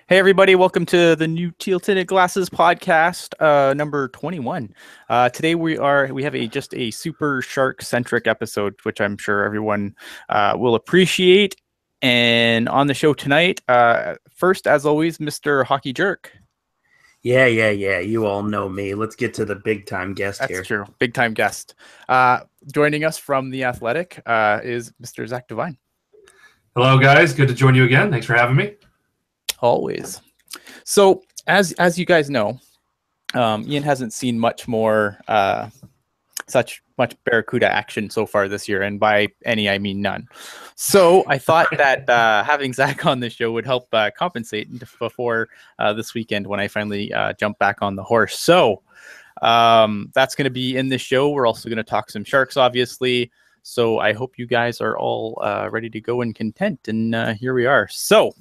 Hey everybody, welcome to the new Teal Tinted Glasses podcast, number 21. Today we have just a super shark centric episode, which I'm sure everyone will appreciate. And on the show tonight, first as always, Mr. Hockey Jerk. Yeah. You all know me. Let's get to the big time guest That's here. true, big time guest. Joining us from the Athletic is Mr. Zakk Devine. Hello, guys. Good to join you again. Thanks for having me. Always. So as you guys know, Ian hasn't seen much Barracuda action so far this year, and by any I mean none. So I thought that having Zakk on the show would help compensate before this weekend when I finally jump back on the horse. So that's going to be in this show. We're also going to talk some Sharks, obviously. So I hope you guys are all ready to go and content. And here we are. So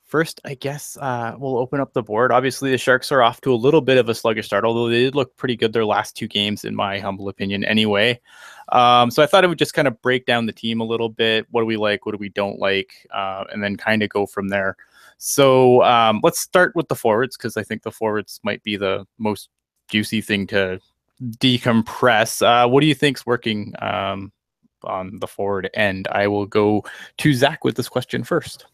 first, I guess we'll open up the board. Obviously, the Sharks are off to a little bit of a sluggish start, although they did look pretty good their last two games, in my humble opinion, anyway. So I thought I would just kind of break down the team a little bit. What do we like? What do we don't like? And then kind of go from there. So let's start with the forwards, because I think the forwards might be the most juicy thing to decompress. What do you think's working on the forward end? I will go to Zakk with this question first.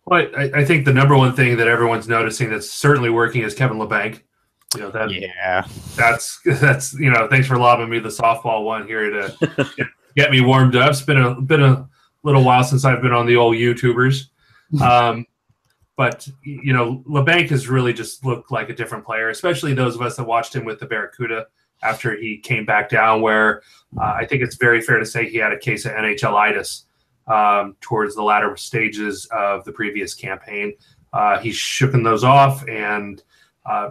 Well, I think the number one thing that everyone's noticing that's certainly working is Kevin Labanc. That's thanks for lobbing me the softball one here to get me warmed up. It's been a little while since I've been on the old YouTubers. But Labanc has really just looked like a different player, especially those of us that watched him with the Barracuda after he came back down, where I think it's very fair to say he had a case of NHL-itis towards the latter stages of the previous campaign. He's shooken those off, and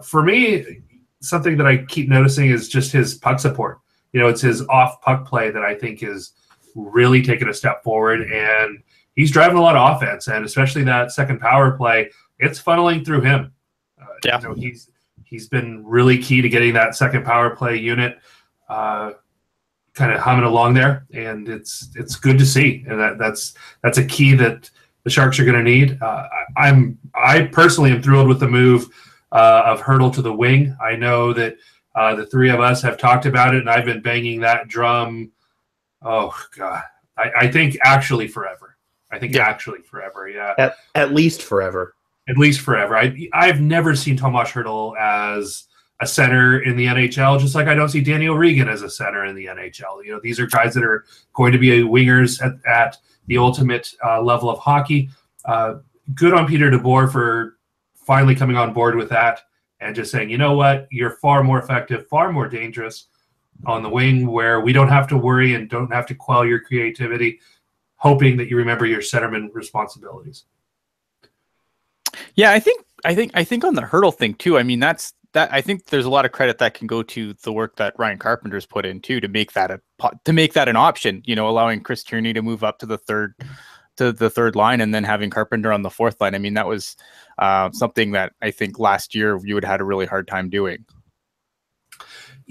for me, something that I keep noticing is just his puck support. It's his off puck play that I think is really taking a step forward, and he's driving a lot of offense, and especially that second power play, it's funneling through him. He's been really key to getting that second power play unit kind of humming along there, and it's good to see, and that's a key that the Sharks are going to need. I personally am thrilled with the move of Hertl to the wing. I know that the three of us have talked about it, and I've been banging that drum. Oh God, I think actually forever. Actually forever. Yeah, At least forever. At least forever. I've never seen Tomas Hertl as a center in the NHL, just like I don't see Danny O'Regan as a center in the NHL. These are guys that are going to be wingers at the ultimate level of hockey. Good on Peter DeBoer for finally coming on board with that and just saying, you know what, you're far more effective, far more dangerous on the wing, where we don't have to worry and don't have to quell your creativity, hoping that you remember your centerman responsibilities. Yeah, I think on the Hertl thing too. I mean, that I think there's a lot of credit that can go to the work that Ryan Carpenter's put in too to make that an option. Allowing Chris Tierney to move up to the third line, and then having Carpenter on the fourth line. I mean, that was something that I think last year you would have had a really hard time doing.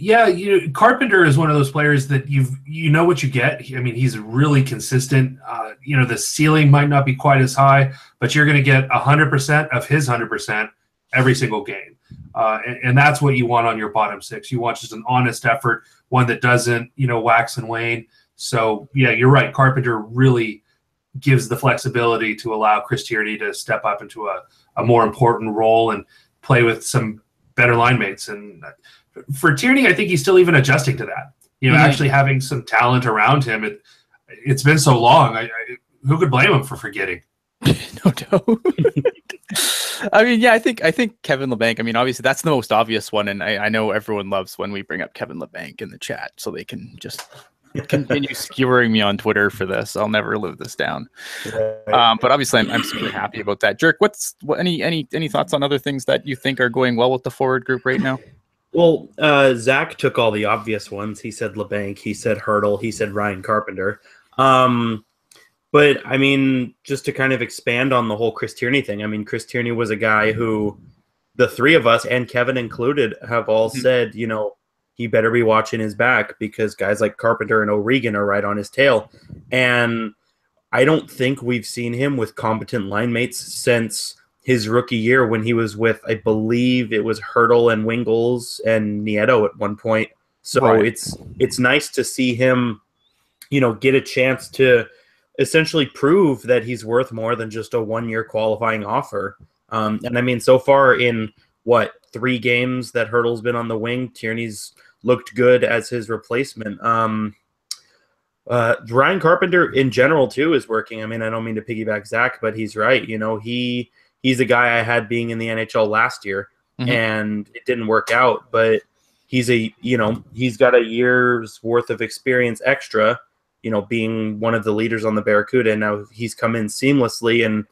Yeah, Carpenter is one of those players that you know what you get. I mean, he's really consistent. The ceiling might not be quite as high, but you're going to get 100% of his 100% every single game. And that's what you want on your bottom six. You want just an honest effort, one that doesn't, wax and wane. So, yeah, you're right. Carpenter really gives the flexibility to allow Chris Tierney to step up into a more important role and play with some better line mates. And for Tierney, I think he's still even adjusting to that. Actually having some talent around him. It's been so long. Who could blame him for forgetting? No doubt. I mean, yeah, I think Kevin Labanc. I mean, obviously that's the most obvious one, and I know everyone loves when we bring up Kevin Labanc in the chat, so they can just continue skewering me on Twitter for this. I'll never live this down. But obviously, I'm super happy about that. Jerk, any thoughts on other things that you think are going well with the forward group right now? Well, Zakk took all the obvious ones. He said Labanc, he said Hertl, he said Ryan Carpenter. But, I mean, just to kind of expand on the whole Chris Tierney thing, I mean, Chris Tierney was a guy who the three of us, and Kevin included, have all said, he better be watching his back because guys like Carpenter and O'Regan are right on his tail. And I don't think we've seen him with competent line mates since his rookie year when he was with, I believe it was Hurdle and Wingles and Nieto at one point. So Right. it's nice to see him, get a chance to essentially prove that he's worth more than just a 1-year qualifying offer. And I mean, so far in 3 games that Hurdle's been on the wing, Tierney's looked good as his replacement. Ryan Carpenter in general too is working. I mean, I don't mean to piggyback Zakk, but he's right. He's a guy I had being in the NHL last year, and it didn't work out. But he's got a year's worth of experience extra. Being one of the leaders on the Barracuda, and now he's come in seamlessly, and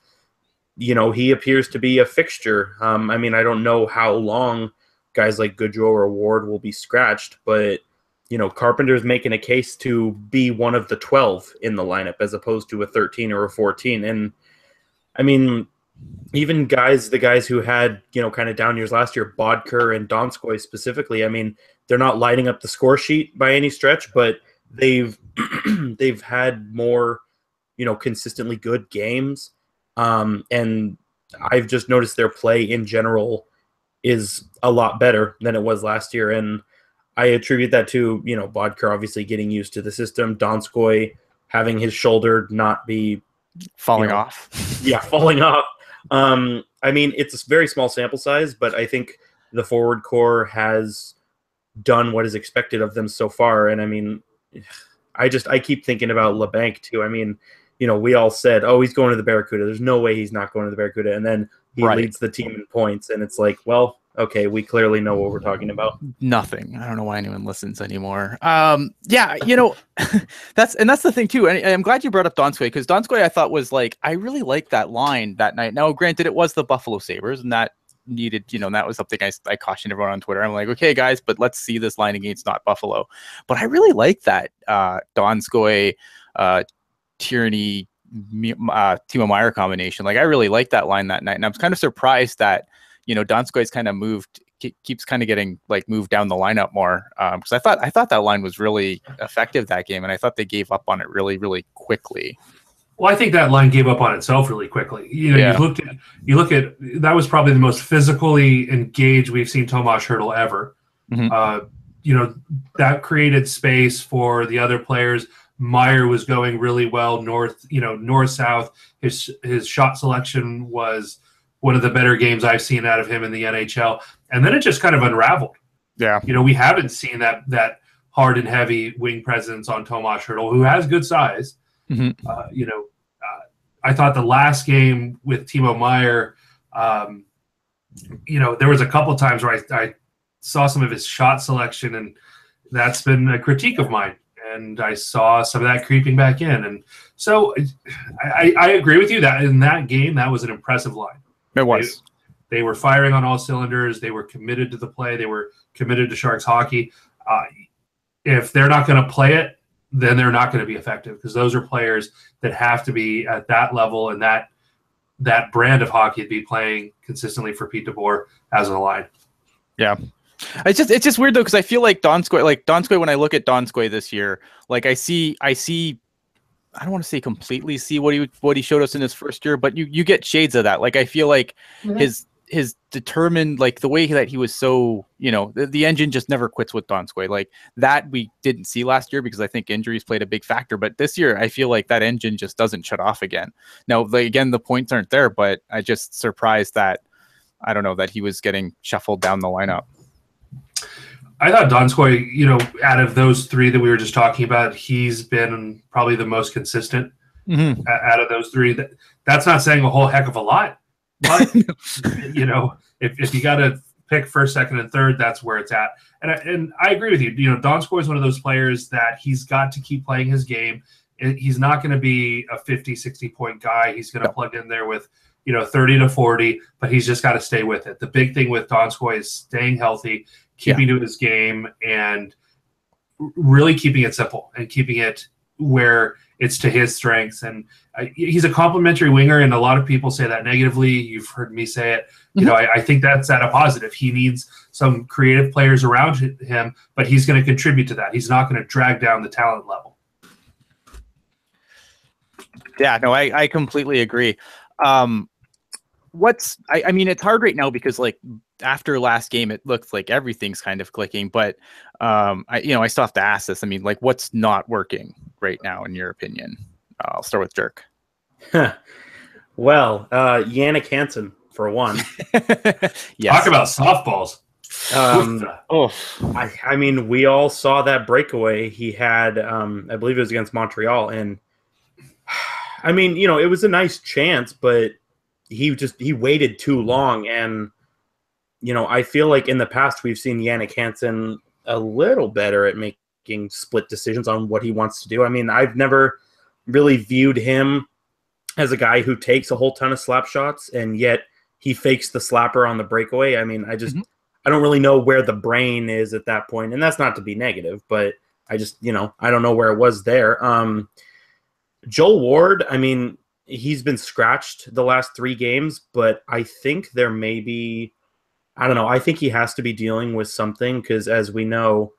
he appears to be a fixture. I mean, I don't know how long guys like Goodrow or Ward will be scratched, but Carpenter's making a case to be one of the 12 in the lineup as opposed to a 13 or a 14. And I mean, even the guys who had, kind of down years last year, Bodker and Donskoy specifically, I mean, they're not lighting up the score sheet by any stretch, but they've had more, consistently good games. And I've just noticed their play in general is a lot better than it was last year. And I attribute that to, Bodker obviously getting used to the system, Donskoy having his shoulder not be falling off. Yeah, falling off. I mean, it's a very small sample size, but I think the forward core has done what is expected of them so far. And I mean, I keep thinking about LeBanc too. I mean, we all said, oh, he's going to the Barracuda. There's no way he's not going to the Barracuda. And then he leads the team in points. And it's like, well, okay, we clearly know what we're talking about. Nothing. I don't know why anyone listens anymore. Yeah, that's the thing too. And I'm glad you brought up Donskoy, because Donskoy I thought was I really liked that line that night. Now, granted, it was the Buffalo Sabres, and that needed, that was something I cautioned everyone on Twitter. I'm like, okay, guys, but let's see this line against not Buffalo. But I really like that Donskoy, Tierney, Timo Meier combination. I really liked that line that night, and I was kind of surprised that Donskoy's kind of keeps kind of getting moved down the lineup more, because I thought that line was really effective that game, and I thought they gave up on it really, really quickly. Well, I think that line gave up on itself really quickly. You look at that was probably the most physically engaged we've seen Tomas Hertl ever. That created space for the other players. Meier was going really well north south. His shot selection was one of the better games I've seen out of him in the NHL. And then it just kind of unraveled. Yeah. We haven't seen that hard and heavy wing presence on Tomas Hertl, who has good size. I thought the last game with Timo Meier, there was a couple of times where I saw some of his shot selection, and that's been a critique of mine. And I saw some of that creeping back in. And so I agree with you that in that game, that was an impressive line. It was. They were firing on all cylinders. They were committed to the play. They were committed to Sharks hockey. If they're not going to play it, then they're not going to be effective, because those are players that have to be at that level and that brand of hockey to be playing consistently for Pete DeBoer as a line. Yeah. It's just weird though, because I feel like Donskoy, when I look at Donskoy this year, I see I don't want to say completely see what he showed us in his first year, but you get shades of that. I feel like his determined, the way that he was so, the engine just never quits with Donskoy. That we didn't see last year because I think injuries played a big factor. But this year, I feel like that engine just doesn't shut off again. Now, again, the points aren't there, but I just surprised that, I don't know, that he was getting shuffled down the lineup. I thought Donskoy, out of those 3 that we were just talking about, he's been probably the most consistent out of those 3. That's not saying a whole heck of a lot, but if you got to pick first, second, and third, that's where it's at. And I agree with you. Donskoy is one of those players that he's got to keep playing his game. He's not going to be a 50, 60 point guy. He's going to plug in there with 30 to 40, but he's just got to stay with it. The big thing with Donskoy is staying healthy, keeping to his game, and really keeping it simple and keeping it where it's to his strengths. And he's a complimentary winger, and a lot of people say that negatively. You've heard me say it. I think that's at a positive. He needs some creative players around him, but he's going to contribute to that. He's not going to drag down the talent level. Yeah, no, I completely agree. I mean, it's hard right now because like after last game, it looks like everything's kind of clicking, but I still have to ask this. I mean, like what's not working right now in your opinion? I'll start with Dirk. Well, Yannick Hansen for one. Yes. Talk about softballs. Oh, I mean, we all saw that breakaway he had. I believe it was against Montreal, and I mean, it was a nice chance, but he waited too long, and I feel like in the past we've seen Yannick Hansen a little better at making split decisions on what he wants to do. I mean, I've never really viewed him as a guy who takes a whole ton of slap shots, and yet he fakes the slapper on the breakaway. I mean, I don't really know where the brain is at that point, and that's not to be negative, but I just, I don't know where it was there. Joel Ward, I mean, he's been scratched the last 3 games, but I think there may be, I don't know, I think he has to be dealing with something because as we know,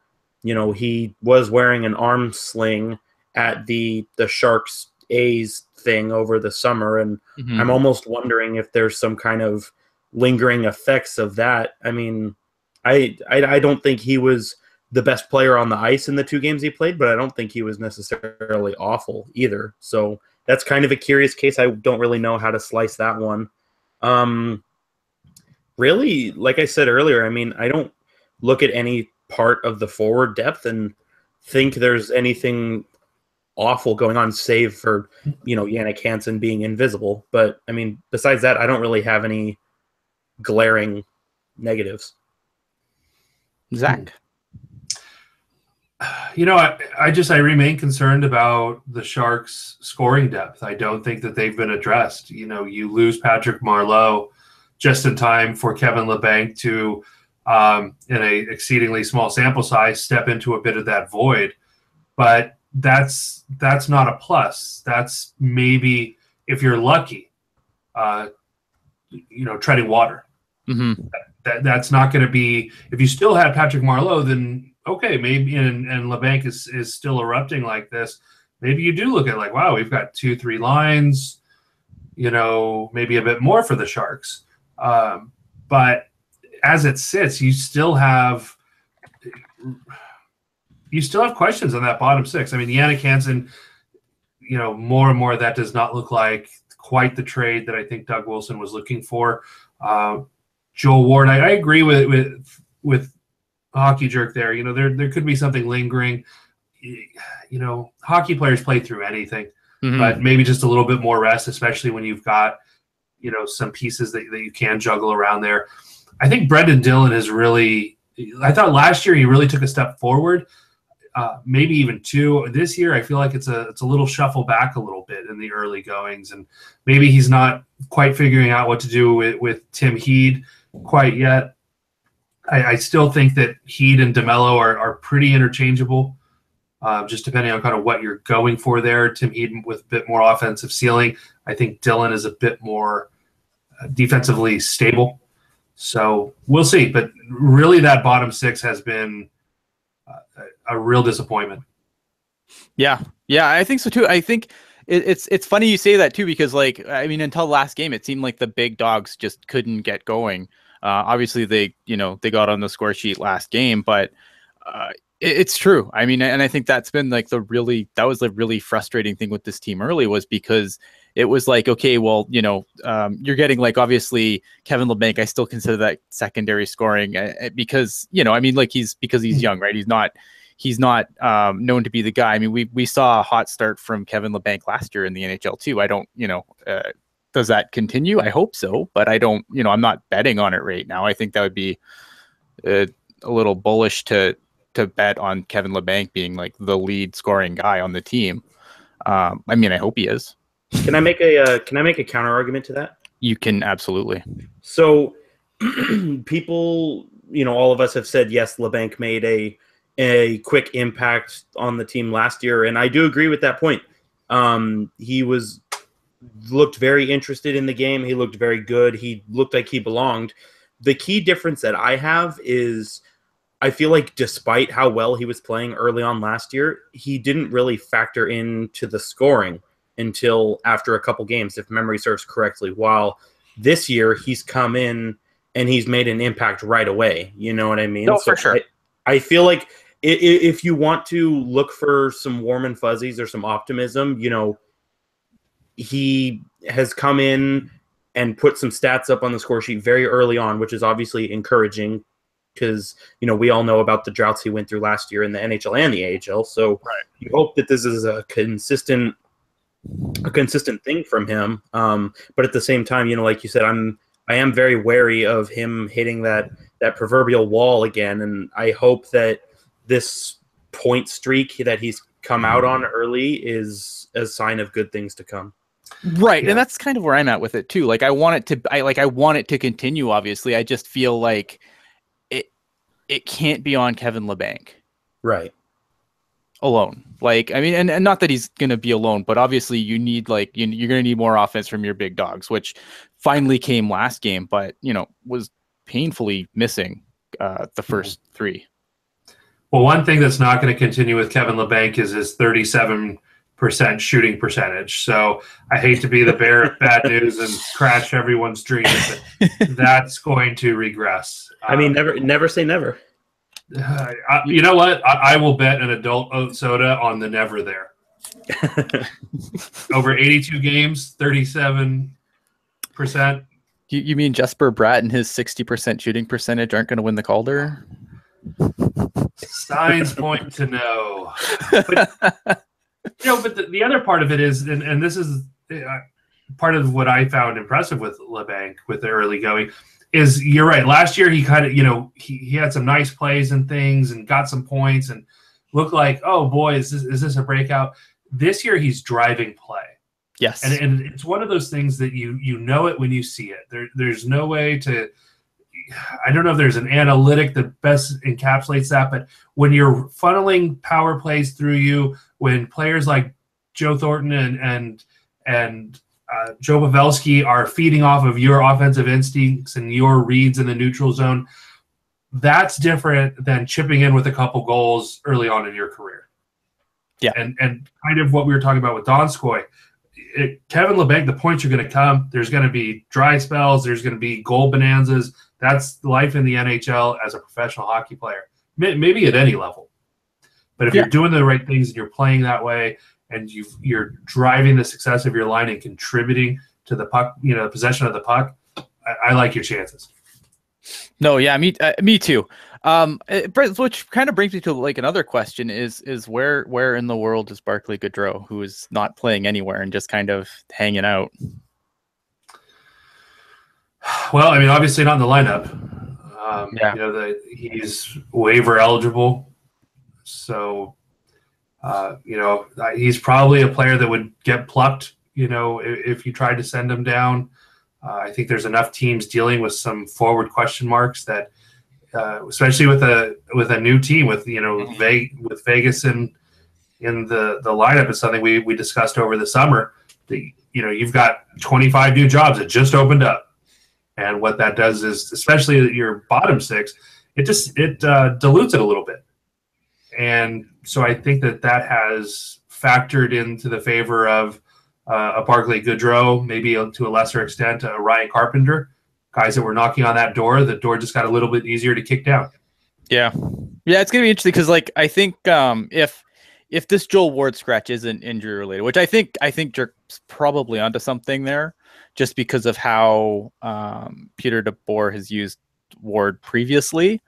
he was wearing an arm sling at the Sharks A's thing over the summer, and I'm almost wondering if there's some kind of lingering effects of that. I mean, I don't think he was the best player on the ice in the 2 games he played, but I don't think he was necessarily awful either. So that's kind of a curious case. I don't really know how to slice that one. Really, like I said earlier, I mean, I don't look at any part of the forward depth and think there's anything awful going on, save for, Yannick Hansen being invisible. But, I mean, besides that, I don't really have any glaring negatives. Zach. I remain concerned about the Sharks' scoring depth. I don't think that they've been addressed. You lose Patrick Marleau just in time for Kevin Labanc to, in a exceedingly small sample size, step into a bit of that void. But that's not a plus. That's maybe, if you're lucky, treading water. Mm-hmm. That's not going to be, if you still have Patrick Marleau, then okay, maybe, and Labanc is still erupting like this, maybe you do look at like, wow, we've got 2-3 lines, maybe a bit more for the Sharks. But as it sits, you still have questions on that bottom 6. I mean, Yannick Hansen, more and more that does not look like quite the trade that I think Doug Wilson was looking for. Joel Ward, I agree with Hockey Jerk there. There could be something lingering. Hockey players play through anything, but maybe just a little bit more rest, especially when you've got, some pieces that you can juggle around there. I think Brendan Dillon is really, I thought last year he really took a step forward, maybe even 2. This year, I feel like it's a little shuffle back a little bit in the early goings, and maybe he's not quite figuring out what to do with Tim Heed quite yet. I still think that Heed and DeMello are pretty interchangeable, just depending on kind of what you're going for there. Tim Heed with a bit more offensive ceiling. I think Dillon is a bit more defensively stable. So we'll see. But really that bottom 6 has been a real disappointment. Yeah, I think so too. I think it's funny you say that too, because like, I mean, until last game, it seemed like the big dogs just couldn't get going. Obviously they got on the score sheet last game, but it's true. I mean, and I think that's been like that was the really frustrating thing with this team early, was because it was like, okay, well, you're getting like, obviously Kevin Labanc, I still consider that secondary scoring because, I mean, like he's young, right? He's not known to be the guy. I mean, we saw a hot start from Kevin Labanc last year in the NHL too. I don't, does that continue? I hope so, but I don't, I'm not betting on it right now. I think that would be a little bullish to bet on Kevin Labanc being like the lead scoring guy on the team. I mean, I hope he is. Can I make a counter argument to that? You can, absolutely. So people, all of us have said, yes, Labanc made a quick impact on the team last year, and I do agree with that point. He looked very interested in the game. He looked very good. He looked like he belonged. The key difference that I have is I feel like despite how well he was playing early on last year, he didn't really factor into the scoring. until after a couple games, if memory serves correctly. While this year he's come in and he's made an impact right away. You know what I mean? No, for sure. I feel like if you want to look for some warm and fuzzies or some optimism, you know, he has come in and put some stats up on the score sheet very early on, which is obviously encouraging because, you know, we all know about the droughts he went through last year in the NHL and the AHL. So you hope that this is a consistent thing from him. But at the same time, you know, like you said, I am very wary of him hitting that proverbial wall again. And I hope that this point streak that he's come out on early is a sign of good things to come. Right. Yeah. And that's kind of where I'm at with it too. Like I want it to continue. Obviously, I just feel like it can't be on Kevin Labanc. Right. Alone. Like, I mean, and not that he's going to be alone, but obviously you need you're going to need more offense from your big dogs, which finally came last game, but, you know, was painfully missing the first three. Well, one thing that's not going to continue with Kevin Labanc is his 37% shooting percentage. So I hate to be the bearer of bad news and crash everyone's dreams, but that's going to regress. I mean, never say never. You know what? I will bet an adult oat soda on the never there. Over 82 games, 37%. You mean Jesper Bratt and his 60% shooting percentage aren't going to win the Calder? Signs point to no. But, you know, but the other part of it is, and this is part of what I found impressive with Labanc with the early going, is you're right. Last year, he kind of, you know, he had some nice plays and things and got some points and looked like, oh boy, is this a breakout? This year, he's driving play. Yes. And it's one of those things that you know it when you see it. There's no way to, I don't know if there's an analytic that best encapsulates that, but when you're funneling power plays through you, when players like Joe Thornton and Joe Pavelski are feeding off of your offensive instincts and your reads in the neutral zone, that's different than chipping in with a couple goals early on in your career. Yeah. And kind of what we were talking about with Donskoy, Kevin Labanc, the points are going to come. There's going to be dry spells. There's going to be goal bonanzas. That's life in the NHL as a professional hockey player, maybe at any level. But if you're doing the right things and you're playing that way, and you're driving the success of your line and contributing to the puck, you know, possession of the puck, I like your chances. No, yeah, me too. Which kind of brings me to like another question is where in the world is Barclay Goodrow, who is not playing anywhere and just kind of hanging out? Well, I mean, obviously not in the lineup. You know, he's waiver eligible, so. You know, he's probably a player that would get plucked, you know, if you tried to send him down. I think there's enough teams dealing with some forward question marks that, especially with a new team, with, you know, with Vegas in the lineup is something we discussed over the summer. You know, you've got 25 new jobs that just opened up. And what that does is, especially your bottom six, it dilutes it a little bit. And so I think that has factored into the favor of a Barclay Goodrow, maybe to a lesser extent a Ryan Carpenter, guys that were knocking on that door. The door just got a little bit easier to kick down. Yeah, it's gonna be interesting because, like, I think if this Joel Ward scratch isn't injury related, which I think Jerk's probably onto something there, just because of how Peter DeBoer has used Ward previously.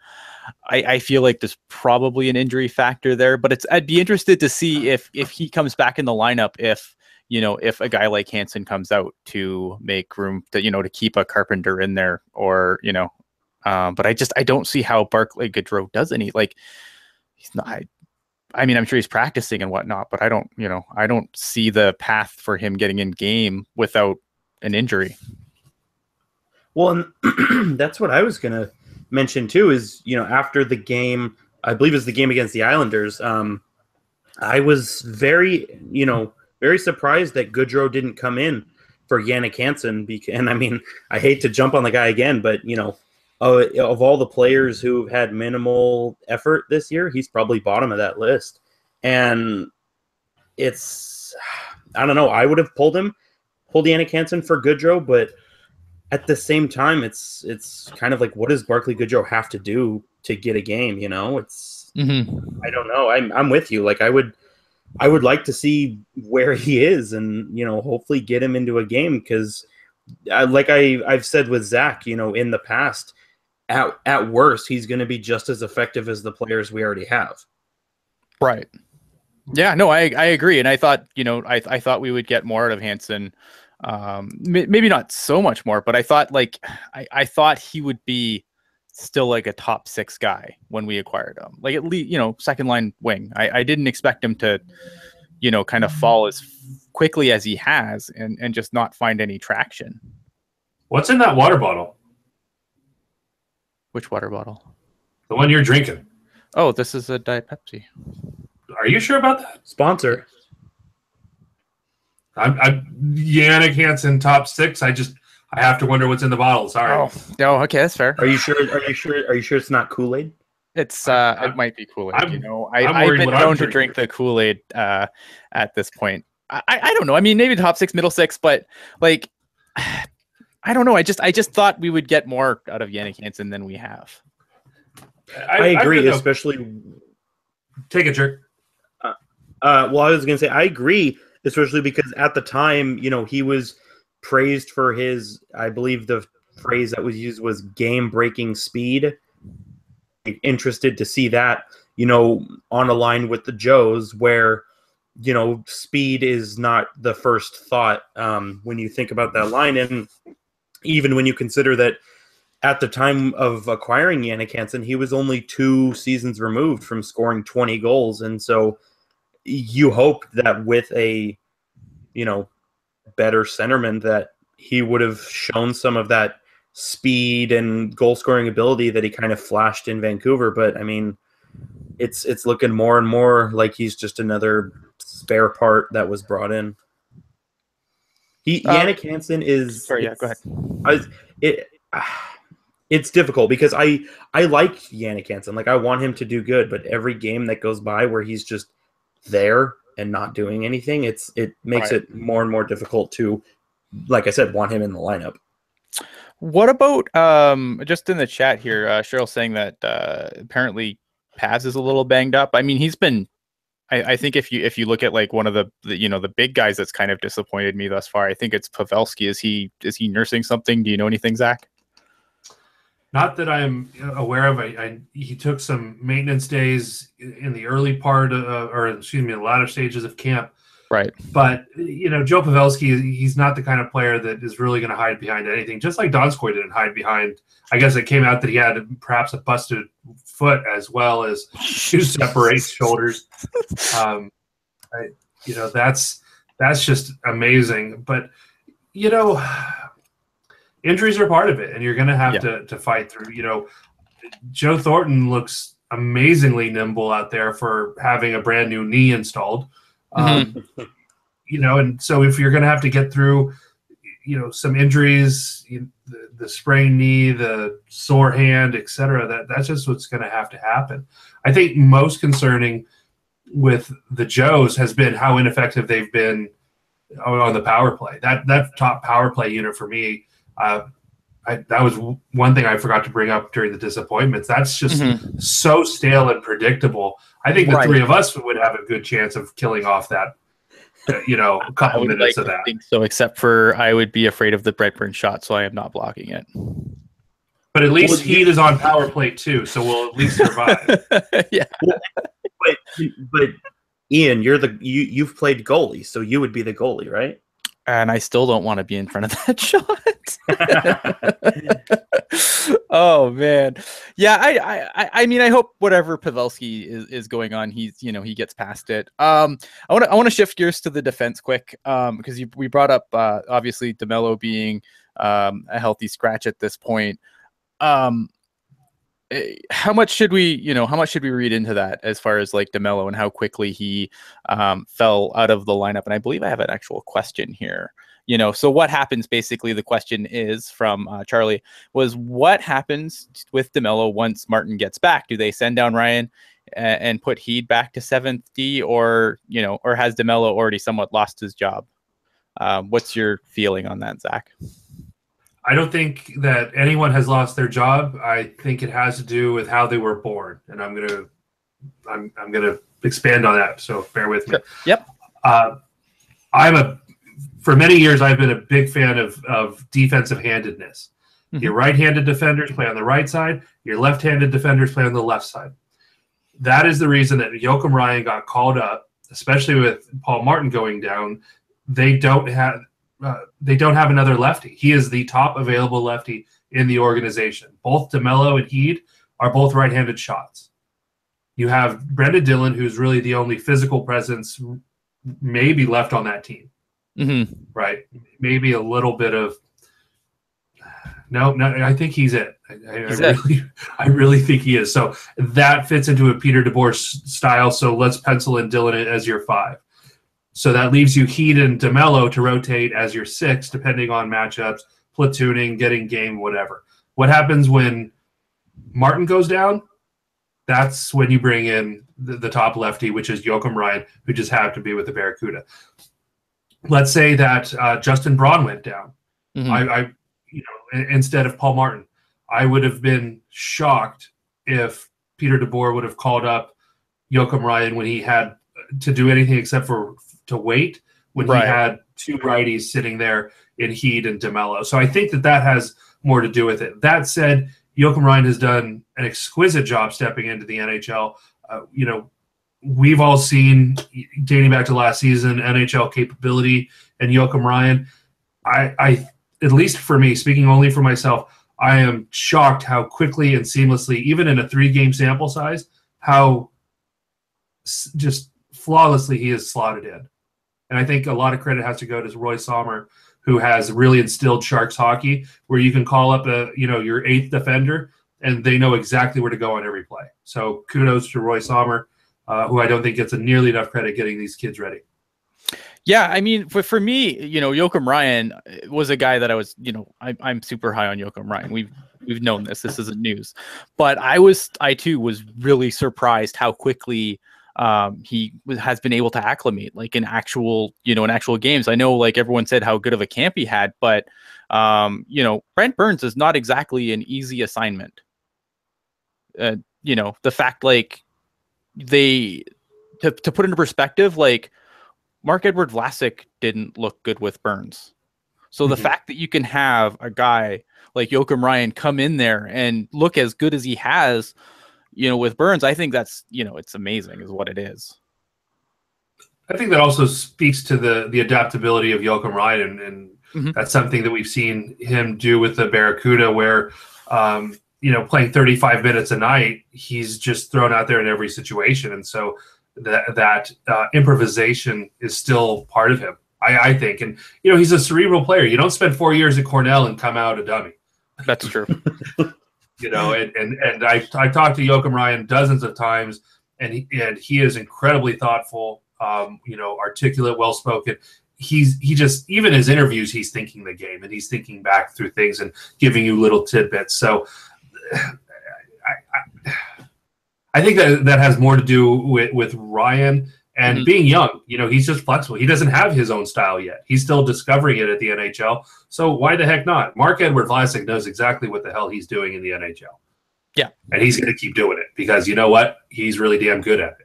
I feel like there's probably an injury factor there, but I'd be interested to see if he comes back in the lineup, if a guy like Hansen comes out to make room to, you know, to keep a Carpenter in there, or, you know, but I don't see how Barclay Goodrow does any, like, he's not, I mean, I'm sure he's practicing and whatnot, but I don't see the path for him getting in game without an injury. Well, and that's what I was going to mention too, is, you know, after the game, I believe it was the game against the Islanders, I was very surprised that Goodrow didn't come in for Jannik Hansen. And I mean, I hate to jump on the guy again, but, you know, of all the players who've had minimal effort this year, he's probably bottom of that list. And it's I don't know. I would have pulled Yannick Hansen for Goodrow, but at the same time, it's kind of like, what does Barclay Goodrow have to do to get a game? You know, I don't know. I'm with you. Like I would like to see where he is, and hopefully get him into a game, because I've said with Zakk, in the past, at worst he's going to be just as effective as the players we already have. Right. Yeah. No, I agree, and I thought I thought we would get more out of Hansen. Maybe not so much more, but I thought I thought he would be still like a top 6 guy when we acquired him, like at least second line wing. I didn't expect him to kind of fall as quickly as he has and just not find any traction. What's in that water bottle? Which water bottle? The one you're drinking. Oh, this is a Diet Pepsi. Are you sure about that? Sponsor. I'm Yannick Hansen top 6. I have to wonder what's in the bottle. Sorry. Oh, okay, that's fair. Are you sure it's not Kool-Aid? It's it might be Kool-Aid. I've been known to drink the Kool-Aid at this point. I don't know. I mean, maybe top 6, middle 6, but like I don't know. I just thought we would get more out of Yannick Hansen than we have. I agree, especially. Take a jerk. Well, I was going to say I agree, especially because at the time, he was praised for his, I believe the phrase that was used was game-breaking speed. Interested to see that, on a line with the Joes, where, speed is not the first thought when you think about that line. And even when you consider that at the time of acquiring Yannick Hansen, he was only 2 seasons removed from scoring 20 goals. And so you hope that with a, better centerman, that he would have shown some of that speed and goal scoring ability that he kind of flashed in Vancouver. But I mean, it's looking more and more like he's just another spare part that was brought in. Yannick Hansen is. Sorry, yeah, go ahead. It's difficult because I like Yannick Hansen. Like I want him to do good, but every game that goes by where he's just there and not doing anything, it makes it more and more difficult to, like I said, want him in the lineup. What about just in the chat here, Cheryl saying that apparently Paz is a little banged up. I mean, he's been. I think if you look at like one of the big guys that's kind of disappointed me thus far, I think it's Pavelski. Is he nursing something? Do you know anything, Zakk? Not that I'm aware of. He took some maintenance days in the early part, the latter stages of camp. Right. But, Joe Pavelski, he's not the kind of player that is really going to hide behind anything, just like Donskoy didn't hide behind. I guess it came out that he had perhaps a busted foot as well as 2 separate shoulders. That's just amazing. But, injuries are part of it, and you're going to have to fight through. Joe Thornton looks amazingly nimble out there for having a brand new knee installed. And so if you're going to have to get through, some injuries, the sprained knee, the sore hand, etc., that's just what's going to have to happen. I think most concerning with the Joes has been how ineffective they've been on the power play. That top power play unit for me, that was one thing I forgot to bring up during the disappointments. That's just so stale and predictable. I think the 3 of us would have a good chance of killing off that, a couple minutes of that. I think so, except for I would be afraid of the Brightburn shot, so I am not blocking it. But at least Heat is on power play too, so we'll at least survive. Yeah. But Ian, you've played goalie, so you would be the goalie, right? And I still don't want to be in front of that shot. Oh man, yeah. I mean, I hope whatever Pavelski is going on, he gets past it. I want to shift gears to the defense quick, because we brought up obviously DeMello being a healthy scratch at this point. How much should we read into that as far as like DeMello and how quickly he fell out of the lineup? And I believe I have an actual question here. So what happens? Basically, the question is from Charlie was, what happens with DeMello once Martin gets back? Do they send down Ryan and put Heed back to 7th D, or or has DeMello already somewhat lost his job? What's your feeling on that, Zakk? I don't think that anyone has lost their job. I think it has to do with how they were born, and I'm gonna expand on that. So bear with me. Sure. Yep. For many years I've been a big fan of defensive handedness. Mm-hmm. Your right-handed defenders play on the right side. Your left-handed defenders play on the left side. That is the reason that Joakim Ryan got called up, especially with Paul Martin going down. They don't have another lefty. He is the top available lefty in the organization. Both DeMello and Heed are both right-handed shots. You have Brendan Dillon, who's really the only physical presence maybe left on that team. Mm-hmm. Right? Maybe a little bit of no. I think he's it. I really think he is. So that fits into a Peter DeBoer style. So let's pencil in Dillon as your 5. So that leaves you Heed and DeMello to rotate as your 6, depending on matchups, platooning, getting game, whatever. What happens when Martin goes down? That's when you bring in the top lefty, which is Joakim Ryan, who just happened to be with the Barracuda. Let's say that Justin Braun went down. Mm-hmm. Instead of Paul Martin, I would have been shocked if Peter DeBoer would have called up Joakim Ryan when he had to do anything except for to wait, when he had 2 righties sitting there in Heed and DeMello. So I think that has more to do with it. That said, Joakim Ryan has done an exquisite job stepping into the NHL. We've all seen, dating back to last season, NHL capability and Joakim Ryan. I at least for me, speaking only for myself, I am shocked how quickly and seamlessly, even in a 3-game sample size, how just flawlessly he is slotted in. And I think a lot of credit has to go to Roy Sommer, who has really instilled Sharks hockey, where you can call up your 8th defender and they know exactly where to go on every play. So kudos to Roy Sommer, who I don't think gets nearly enough credit getting these kids ready. Yeah, I mean, for me, Joakim Ryan was a guy that I was, I'm super high on Joakim Ryan. We've known this. This isn't news, but I too was really surprised how quickly he has been able to acclimate, like in actual games. I know, like everyone said, how good of a camp he had, but Brent Burns is not exactly an easy assignment. The fact, like, to put into perspective, like, Marc-Edouard Vlasic didn't look good with Burns. So the fact that you can have a guy like Joakim Ryan come in there and look as good as he has, with Burns, I think that's, it's amazing is what it is. I think that also speaks to the adaptability of Joakim Ryan, and that's something that we've seen him do with the Barracuda, where, playing 35 minutes a night, he's just thrown out there in every situation. And so that improvisation is still part of him, I think. And, he's a cerebral player. You don't spend 4 years at Cornell and come out a dummy. That's true. And I talked to Joakim Ryan dozens of times, and he is incredibly thoughtful, articulate, well-spoken. He just, even his interviews, he's thinking the game, and he's thinking back through things and giving you little tidbits. So I think that has more to do with Ryan and being young. He's just flexible. He doesn't have his own style yet. He's still discovering it at the NHL. So why the heck not? Marc-Edouard Vlasic knows exactly what the hell he's doing in the NHL. Yeah. And he's going to keep doing it because you know what? He's really damn good at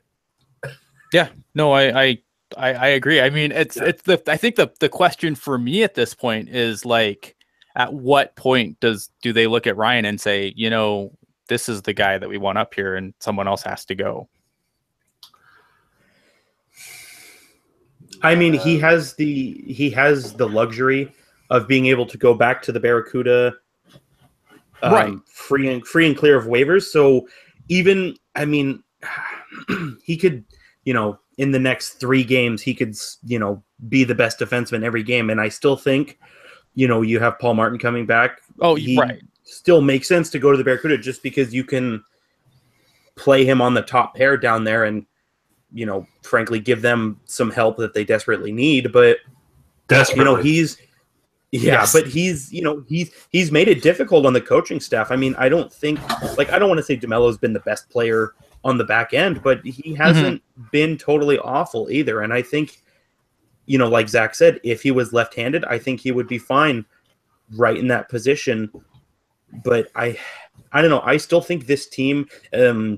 it. Yeah. No, I agree. I mean, I think the question for me at this point is, like, at what point do they look at Ryan and say, this is the guy that we want up here and someone else has to go? I mean, he has the luxury of being able to go back to the Barracuda free and clear of waivers. So even, I mean, he could, in the next 3 games, he could, be the best defenseman every game. And I still think, you have Paul Martin coming back. Oh, he right. Still makes sense to go to the Barracuda just because you can play him on the top pair down there and, frankly, give them some help that they desperately need. But, he's made it difficult on the coaching staff. I mean, I don't want to say DeMello's been the best player on the back end, but he hasn't been totally awful either. And I think, like Zakk said, if he was left-handed, I think he would be fine right in that position. But I don't know. I still think this team,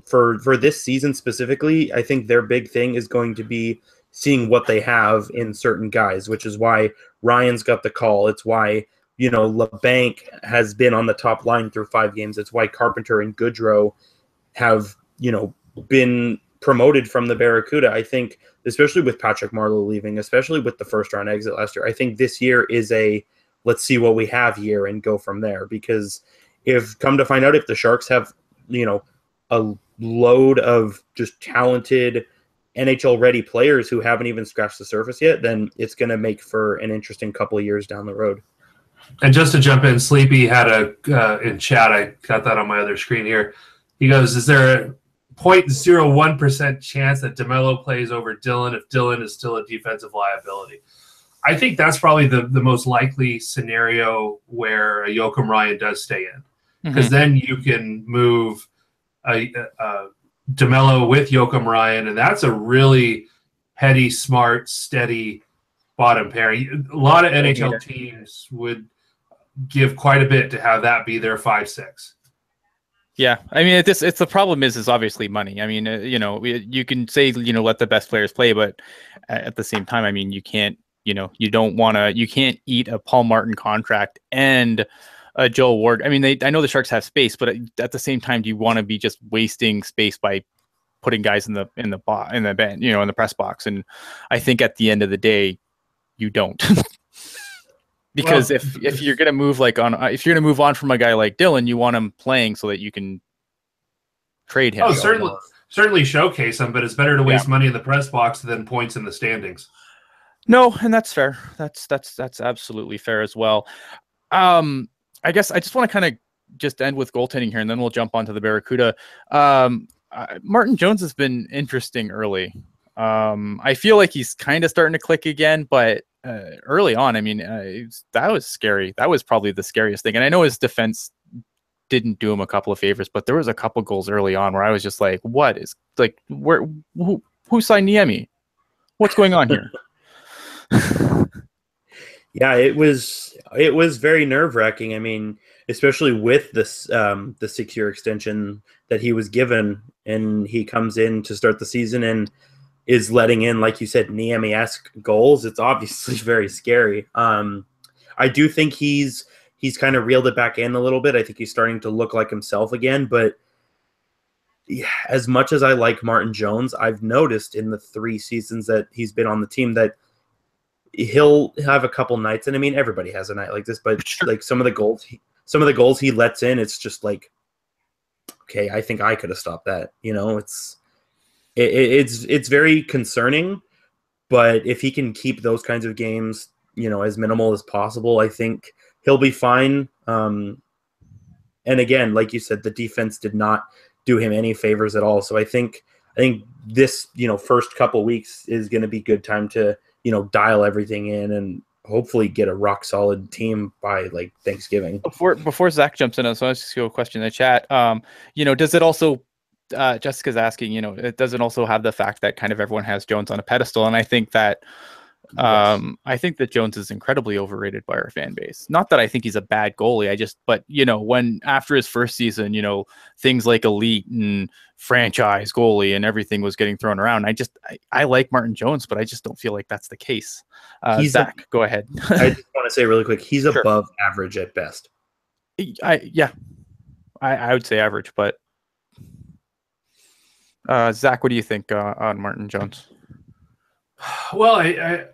for this season specifically, I think their big thing is going to be seeing what they have in certain guys, which is why Ryan's got the call. It's why, LeBanc has been on the top line through 5 games. It's why Carpenter and Goodrow have, been promoted from the Barracuda. I think, especially with Patrick Marleau leaving, especially with the first-round exit last year, I think this year is a let's see what we have year and go from there. Because come to find out, if the Sharks have, a load of just talented NHL-ready players who haven't even scratched the surface yet, then it's going to make for an interesting couple of years down the road. And just to jump in, Sleepy had in chat, I got that on my other screen here. He goes, is there a 0.01% chance that DeMello plays over Dylan if Dylan is still a defensive liability? I think that's probably the most likely scenario where a Joakim Ryan does stay in. Because then you can move DeMello with Joakim Ryan, and that's a really heady, smart, steady bottom pairing. A lot of NHL teams would give quite a bit to have that be their 5-6. Yeah, I mean, it's the problem is obviously money. I mean, you can say let the best players play, but at the same time, I mean, you can't you can't eat a Paul Martin contract and Joel Ward. I mean, I know the Sharks have space, but at the same time, do you want to be just wasting space by putting guys in the bench, in the press box? And I think at the end of the day, you don't. Because if you're gonna move on from a guy like Dylan, you want him playing so that you can trade him. Oh, certainly showcase him, but it's better to waste money in the press box than points in the standings. No, and that's fair. That's absolutely fair as well. I guess I just want to kind of just end with goaltending here, and then we'll jump onto the Barracuda. Martin Jones has been interesting early. I feel like he's kind of starting to click again, but early on, I mean, that was scary. That was probably the scariest thing. And I know his defense didn't do him a couple of favors, but there was a couple goals early on where I was just like, who signed Niemi? What's going on here? Yeah, it was very nerve-wracking. I mean, especially with this the 6-year extension that he was given, and he comes in to start the season and is letting in, like you said, Niemi-esque goals. It's obviously very scary. I do think he's kind of reeled it back in a little bit. I think he's starting to look like himself again. But yeah, as much as I like Martin Jones, I've noticed in the 3 seasons that he's been on the team that he'll have a couple nights, and I mean, everybody has a night like this, but like some of the goals he lets in, it's just like, okay, I think I could have stopped that. It's very concerning, but if he can keep those kinds of games, as minimal as possible, I think he'll be fine. And again, like you said, the defense did not do him any favors at all. So I think this, first couple weeks is going to be good time to, dial everything in and hopefully get a rock solid team by like Thanksgiving. Before Zakk jumps in, so I'll just go a question in the chat. Does it also, Jessica's asking, it doesn't also have the fact that kind of everyone has Jones on a pedestal. And I think that, that Jones is incredibly overrated by our fan base. Not that I think he's a bad goalie. But when after his first season, things like elite and franchise goalie and everything was getting thrown around. I like Martin Jones, but I just don't feel like that's the case. Zakk, go ahead. I just want to say really quick, he's above average at best. I would say average, but Zakk, what do you think on Martin Jones? Well, I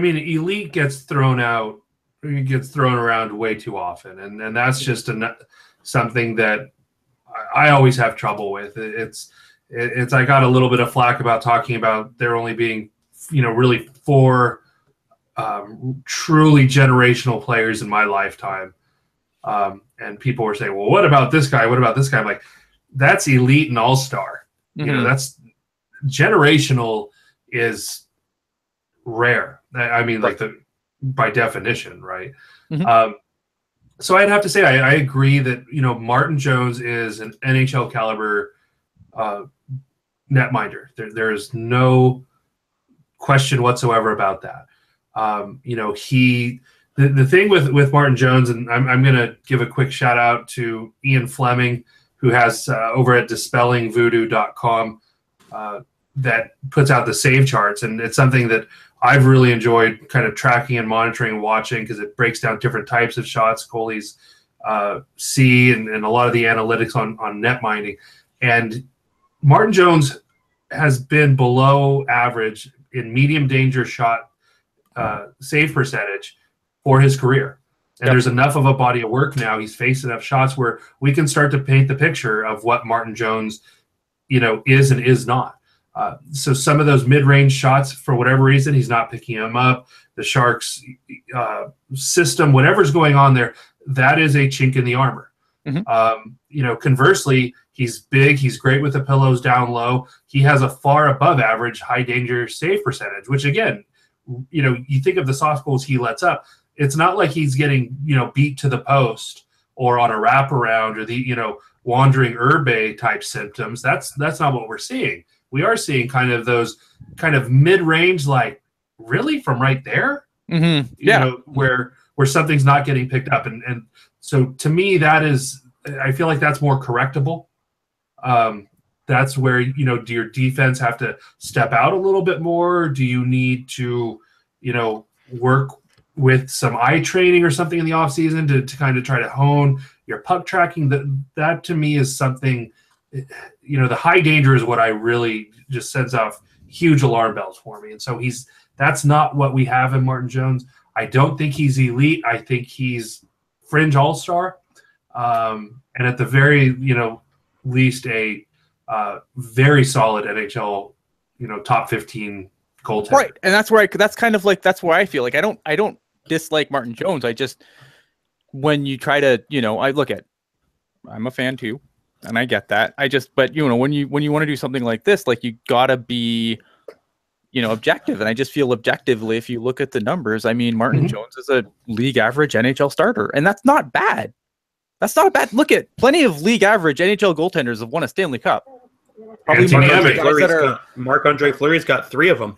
mean, elite gets thrown around way too often, and that's just something that I always have trouble with. It's I got a little bit of flack about talking about there only being really 4 truly generational players in my lifetime, and people were saying, well, what about this guy? What about this guy? I'm like, that's elite and all-star. Mm-hmm. That's generational is rare. I mean, like by definition, right? Mm-hmm. So I'd have to say I agree that Martin Jones is an NHL caliber netminder. There is no question whatsoever about that. The thing with Martin Jones, and I'm going to give a quick shout out to Ian Fleming, who has over at dispellingvoodoo.com that puts out the save charts, and it's something that I've really enjoyed kind of tracking and monitoring and watching, because it breaks down different types of shots goalies see, and a lot of the analytics on net minding. And Martin Jones has been below average in medium danger shot save percentage for his career. And there's enough of a body of work now. He's faced enough shots where we can start to paint the picture of what Martin Jones, is and is not. So some of those mid-range shots, for whatever reason, he's not picking them up. The Sharks system, whatever's going on there, that is a chink in the armor. Conversely, he's big. He's great with the pillows down low. He has a far above average high danger save percentage, which again, you think of the soft goals he lets up. It's not like he's getting, beat to the post or on a wraparound or the, wandering Urbe type symptoms. That's not what we're seeing. We are seeing kind of those kind of mid-range, like really from right there, where something's not getting picked up. And so to me, I feel like that's more correctable. That's where, do your defense have to step out a little bit more? Do you need to, work with some eye training or something in the offseason to kind of try to hone your puck tracking? That to me is something, the high danger is what I really just sends off huge alarm bells for me. And so that's not what we have in Martin Jones. I don't think he's elite. I think he's fringe all-star. And at the very, least a very solid NHL, top 15 goaltender. Right. And that's where that's where I feel like I don't dislike Martin Jones. I just, when you try to, I'm a fan too, and I get that. But when you want to do something like this, like, you gotta be, objective. And I just feel objectively, if you look at the numbers, I mean, Martin Jones is a league average NHL starter, and that's not bad. That's not a bad look at. Plenty of league average NHL goaltenders have won a Stanley Cup. Probably Marc-Andre Fleury's got 3 of them.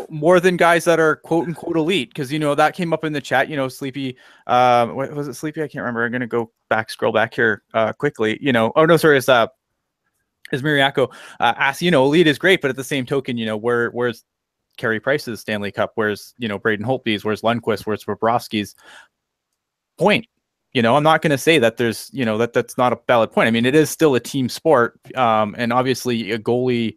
More than guys that are quote unquote elite, because that came up in the chat. Sleepy, what was it? Sleepy? I can't remember. I'm gonna go scroll back here quickly. Oh no, sorry, it's Miriako asked. Elite is great, but at the same token, where's Carey Price's Stanley Cup? Where's Braden Holtby's? Where's Lundqvist? Where's Bobrovsky's? Point. I'm not going to say that there's, that's not a valid point. I mean, it is still a team sport. And obviously a goalie,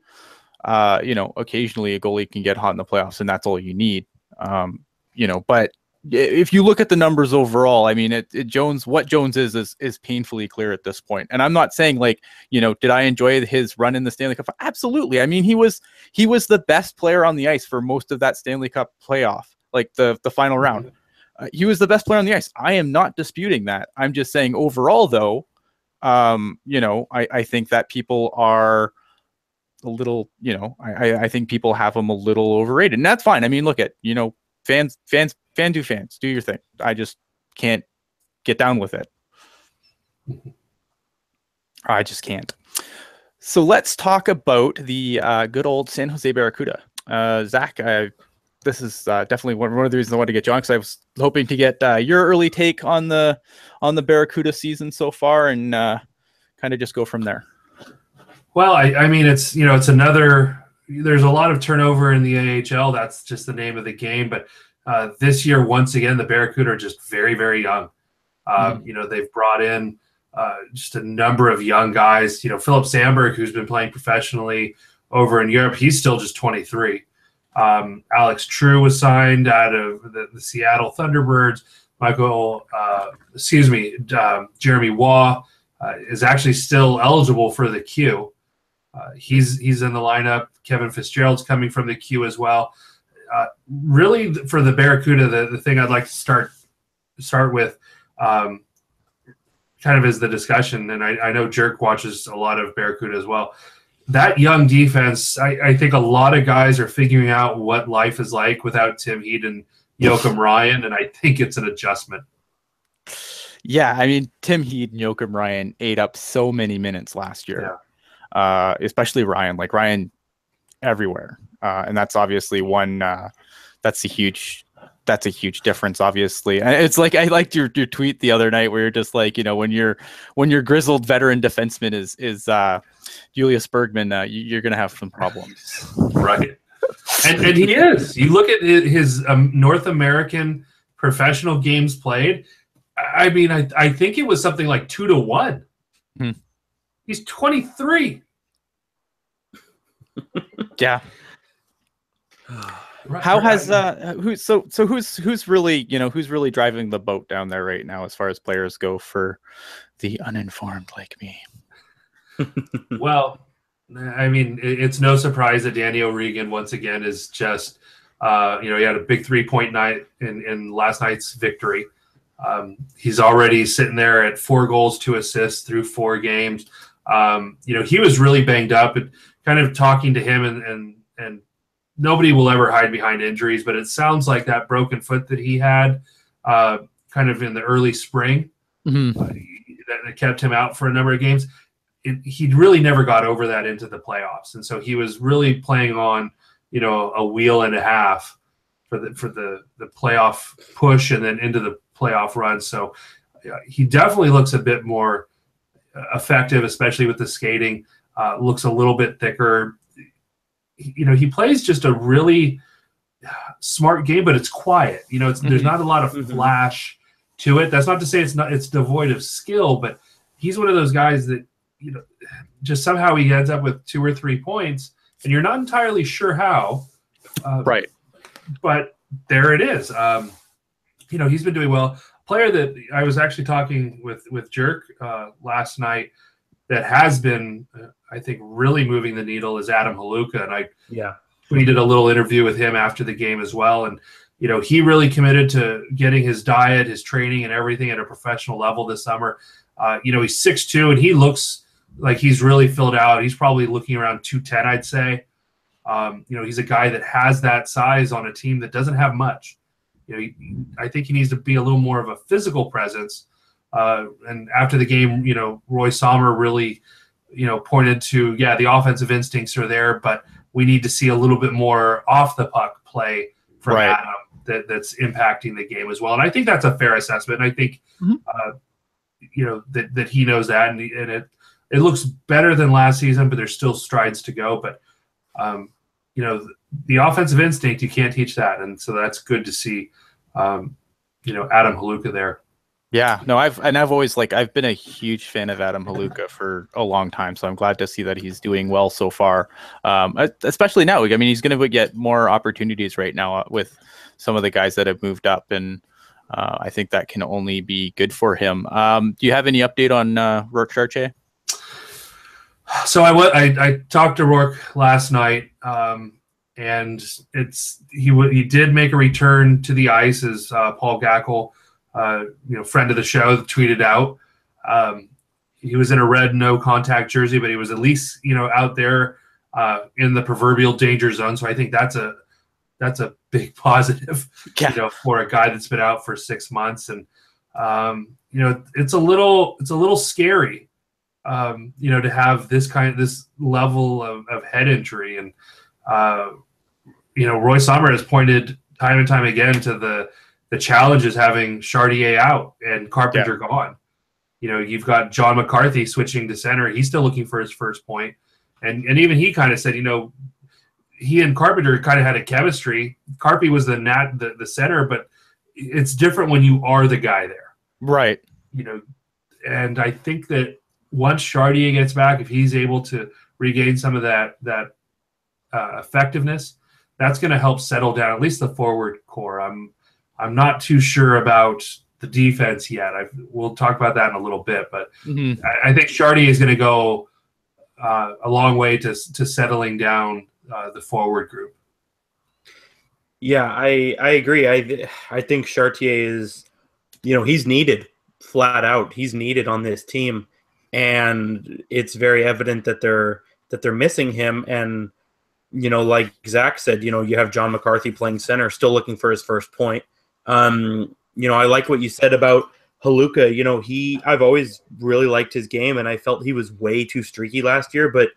occasionally a goalie can get hot in the playoffs, and that's all you need. But if you look at the numbers overall, I mean, what Jones is painfully clear at this point. And I'm not saying did I enjoy his run in the Stanley Cup? Absolutely. I mean, he was the best player on the ice for most of that Stanley Cup playoff, like the final round. He was the best player on the ice. I am not disputing that. I'm just saying overall, though, I think that people are a little, I think people have him a little overrated, and that's fine. I mean, look at, fans do your thing. I just can't get down with it. I just can't. So let's talk about the good old San Jose Barracuda. Zakk, this is definitely one of the reasons I wanted to get you on, because I was hoping to get your early take on the Barracuda season so far, and kind of just go from there. Well, I mean, it's it's another. There's a lot of turnover in the AHL. That's just the name of the game. But this year, once again, the Barracuda are just very, very young. They've brought in just a number of young guys. Philip Sandberg, who's been playing professionally over in Europe, he's still just 23. Alex True was signed out of the Seattle Thunderbirds. Jeremy Waugh is actually still eligible for the Q. He's in the lineup. Kevin Fitzgerald's coming from the Q as well. Really, for the Barracuda, the thing I'd like to start with kind of is the discussion, and I know Jerk watches a lot of Barracuda as well. That young defense, I think a lot of guys are figuring out what life is like without Tim Heed and Joakim Ryan, and I think it's an adjustment. Yeah, I mean, Tim Heed and Joakim Ryan ate up so many minutes last year. especially Ryan. Like Ryan everywhere, and that's obviously one. That's a huge difference, obviously. And it's like I liked your tweet the other night where you're just like, when your grizzled veteran defenseman is Julius Bergman, you're gonna have some problems. Right. And he is. You look at his North American professional games played. I mean, I think it was something like 2-1. He's 23. Yeah. How has who's really who's really driving the boat down there right now as far as players go for the uninformed like me? Well, I mean, it's no surprise that Danny O'Regan once again is just he had a big 3-point night in last night's victory. He's already sitting there at 4 goals, 2 assists through 4 games. He was really banged up, and kind of talking to him and nobody will ever hide behind injuries, but it sounds like that broken foot that he had kind of in the early spring that kept him out for a number of games. He really never got over that into the playoffs. And so he was really playing on, a wheel and a half for the playoff push and then into the playoff run. So he definitely looks a bit more effective, especially with the skating, looks a little bit thicker. He plays just a really smart game, but it's quiet. There's not a lot of flash to it. That's not to say it's devoid of skill, but he's one of those guys that, just somehow he ends up with 2 or 3 points, and you're not entirely sure how. Right. But there it is. He's been doing well. Player that I was actually talking with Jerk last night that has been, I think, really moving the needle is Adam Haluka. And we did a little interview with him after the game as well. And, he really committed to getting his diet, his training, and everything at a professional level this summer. He's 6'2", and he looks like he's really filled out. He's probably looking around 210, I'd say. He's a guy that has that size on a team that doesn't have much. I think he needs to be a little more of a physical presence. And after the game, Roy Sommer really, pointed to, the offensive instincts are there, but we need to see a little bit more off the puck play from Adam that's impacting the game as well. And I think that's a fair assessment. And I think, that he knows that, and it looks better than last season, but there's still strides to go. But, the offensive instinct, you can't teach that. And so that's good to see, Adam Haluka there. Yeah, no, I've always I've been a huge fan of Adam Haluka for a long time, so I'm glad to see that he's doing well so far. Especially now, I mean, he's going to get more opportunities right now with some of the guys that have moved up, and I think that can only be good for him. Do you have any update on Rourke Chartier? So I talked to Rourke last night, and he did make a return to the ice, as Paul Gackel, friend of the show, tweeted out. He was in a red no contact jersey, but he was at least out there in the proverbial danger zone. So I think that's a big positive, for a guy that's been out for 6 months. And it's a little scary, to have this level of head injury. And Roy Sommer has pointed time and time again to the challenge is having Chartier out and Carpenter gone. You've got John McCarthy switching to center. He's still looking for his first point. And even he kind of said, he and Carpenter kind of had a chemistry. Carpy was the center, but it's different when you are the guy there. Right. And I think that once Chartier gets back, if he's able to regain some of that effectiveness, that's going to help settle down at least the forward core. I'm not too sure about the defense yet. We'll talk about that in a little bit, but I think Chartier is going to go a long way to settling down the forward group. Yeah, I agree. I think Chartier is, he's needed flat out. He's needed on this team, and it's very evident that they're missing him. And like Zakk said, you have John McCarthy playing center, still looking for his first point. I like what you said about Haluka, you know, I've always really liked his game, and I felt he was way too streaky last year, but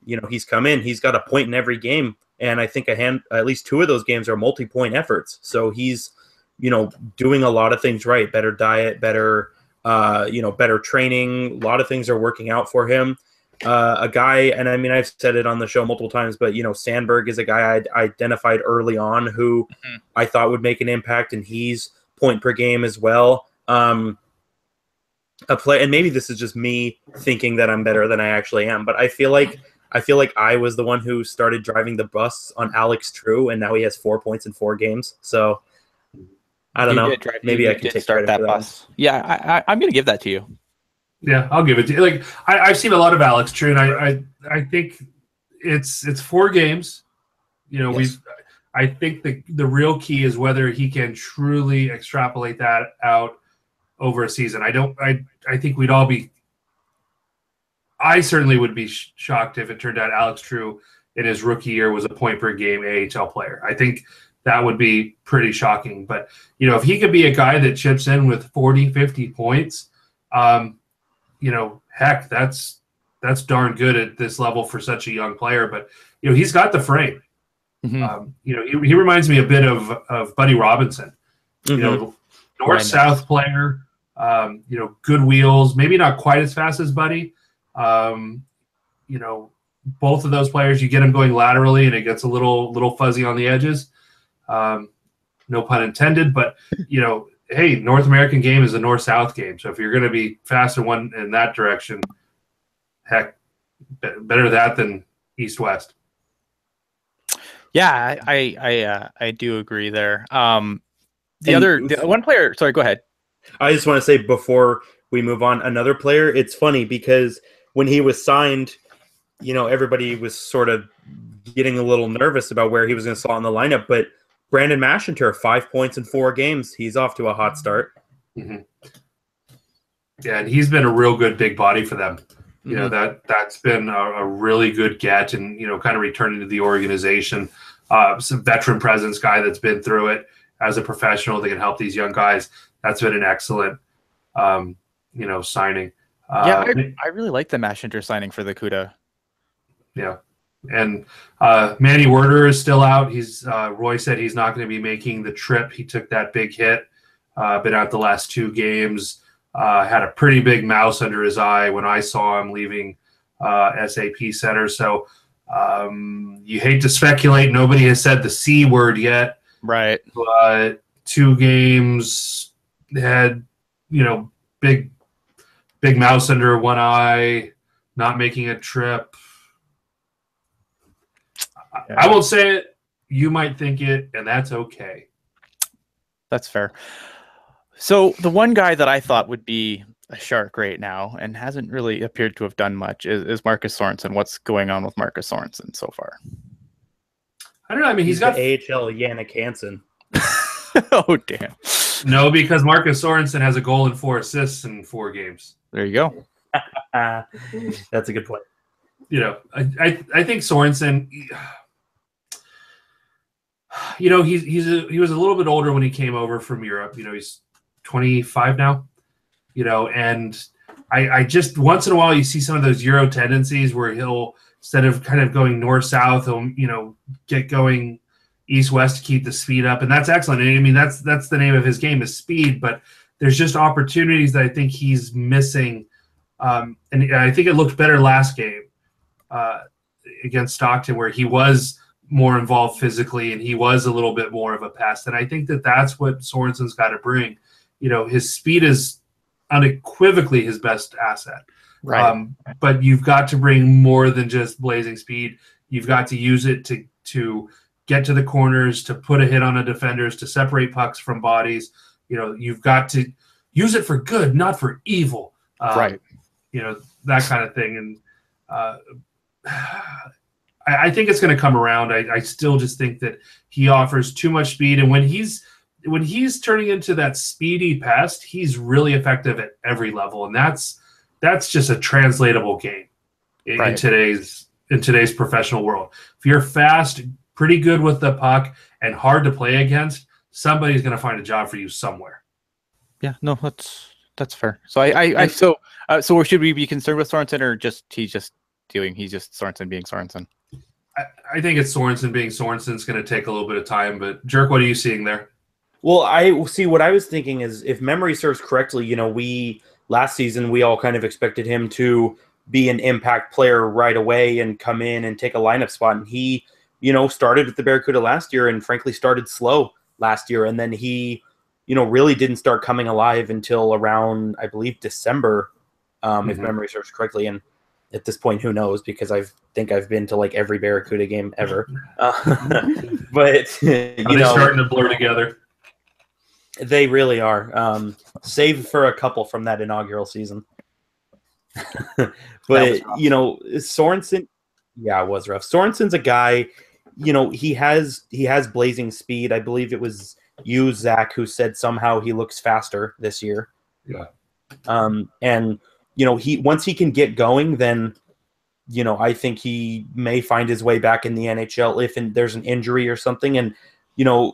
you know, he's come in, he's got a point in every game, and I think at least 2 of those games are multi-point efforts. So he's, you know, doing a lot of things right. Better diet, better better training. A lot of things are working out for him. A guy, and I mean, I've said it on the show multiple times, but you know, Sandberg is a guy I'd identified early on who I thought would make an impact, and he's point per game as well. And maybe this is just me thinking that I'm better than I actually am, but I feel like I was the one who started driving the bus on Alex True, and now he has 4 points in 4 games. So I don't know. Maybe I can take start that bus. Yeah, I'm going to give that to you. Yeah, I'll give it to you. Like I've seen a lot of Alex True, and I think it's 4 games. You know, yes. I think the real key is whether he can truly extrapolate that out over a season. I think we'd all be. I certainly would be shocked if it turned out Alex True in his rookie year was a point per game AHL player. I think that would be pretty shocking. But, you know, if he could be a guy that chips in with 40, 50 points, you know, heck, that's darn good at this level for such a young player. But, you know, he's got the frame. Mm-hmm. You know, he reminds me a bit of Buddy Robinson. Mm-hmm. You know, north-south player, you know, good wheels, maybe not quite as fast as Buddy. You know, both of those players, you get them going laterally and it gets a little fuzzy on the edges. No pun intended, but you know, hey, North American game is a north-south game. So if you're going to be fast in that direction, heck, better that than east-west. Yeah, I do agree there. The one player, sorry, go ahead. I just want to say before we move on, another player, it's funny because when he was signed, you know, everybody was sort of getting a little nervous about where he was going to slot in the lineup, but Brandon Mashinter, 5 points in 4 games. He's off to a hot start. Mm-hmm. Yeah, and he's been a real good big body for them. You know, that's been a really good get, and, you know, kind of returning to the organization. Some veteran presence guy that's been through it as a professional that can help these young guys. That's been an excellent, you know, signing. Yeah, I really like the Mashinter signing for the Cuda. Yeah. And Manny Werder is still out. He's Roy said he's not going to be making the trip. He took that big hit, been out the last 2 games, had a pretty big mouse under his eye when I saw him leaving SAP Center. So you hate to speculate. Nobody has said the C word yet. Right. But 2 games had, you know, big mouse under one eye, not making a trip. Yeah. I won't say it. You might think it, and that's okay. That's fair. So the one guy that I thought would be a Shark right now and hasn't really appeared to have done much is Marcus Sorensen. What's going on with Marcus Sorensen so far? I don't know. I mean, he's got the AHL Yannick Hansen. Oh, damn. No, because Marcus Sorensen has a goal and 4 assists in 4 games. There you go. That's a good point. You know, I think Sorensen, you know, he was a little bit older when he came over from Europe. You know, he's 25 now. You know, and I just once in a while you see some of those Euro tendencies where he'll, instead of kind of going north-south, he'll, you know, get going east-west to keep the speed up, and that's excellent. I mean, that's the name of his game is speed, but there's just opportunities that I think he's missing, and I think it looked better last game against Stockton, where he was more involved physically and he was a little bit more of a pest. And I think that's what Sorensen's got to bring. You know, his speed is unequivocally his best asset. Right. But you've got to bring more than just blazing speed. You've got to use it to get to the corners, to put a hit on a defenders, to separate pucks from bodies. You know, you've got to use it for good, not for evil. Right. You know, that kind of thing. And I think it's going to come around. I still just think that he offers too much speed. And when he's turning into that speedy pest, he's really effective at every level. And that's just a translatable game in today's professional world. If you're fast, pretty good with the puck, and hard to play against, somebody's going to find a job for you somewhere. Yeah, no, that's That's fair. So so should we be concerned with Sorensen, or he's just Sorensen being Sorensen? I think it's Sorensen being Sorensen. It's going to take a little bit of time, but Jerk, what are you seeing there? Well, I see. What I was thinking is, if memory serves correctly, last season we all kind of expected him to be an impact player right away and come in and take a lineup spot. And he, started with the Barracuda last year and frankly started slow last year. And then he, really didn't start coming alive until around, I believe, December, if memory serves correctly. And at this point, who knows? Because I think I've been to like every Barracuda game ever. But, they're starting to blur together. They really are. Save for a couple from that inaugural season. But Sorensen, yeah, it was rough. Sorensen's a guy, he has blazing speed. I believe it was you, Zakk, who said somehow he looks faster this year. Yeah. And once he can get going, then I think he may find his way back in the NHL if there's an injury or something. And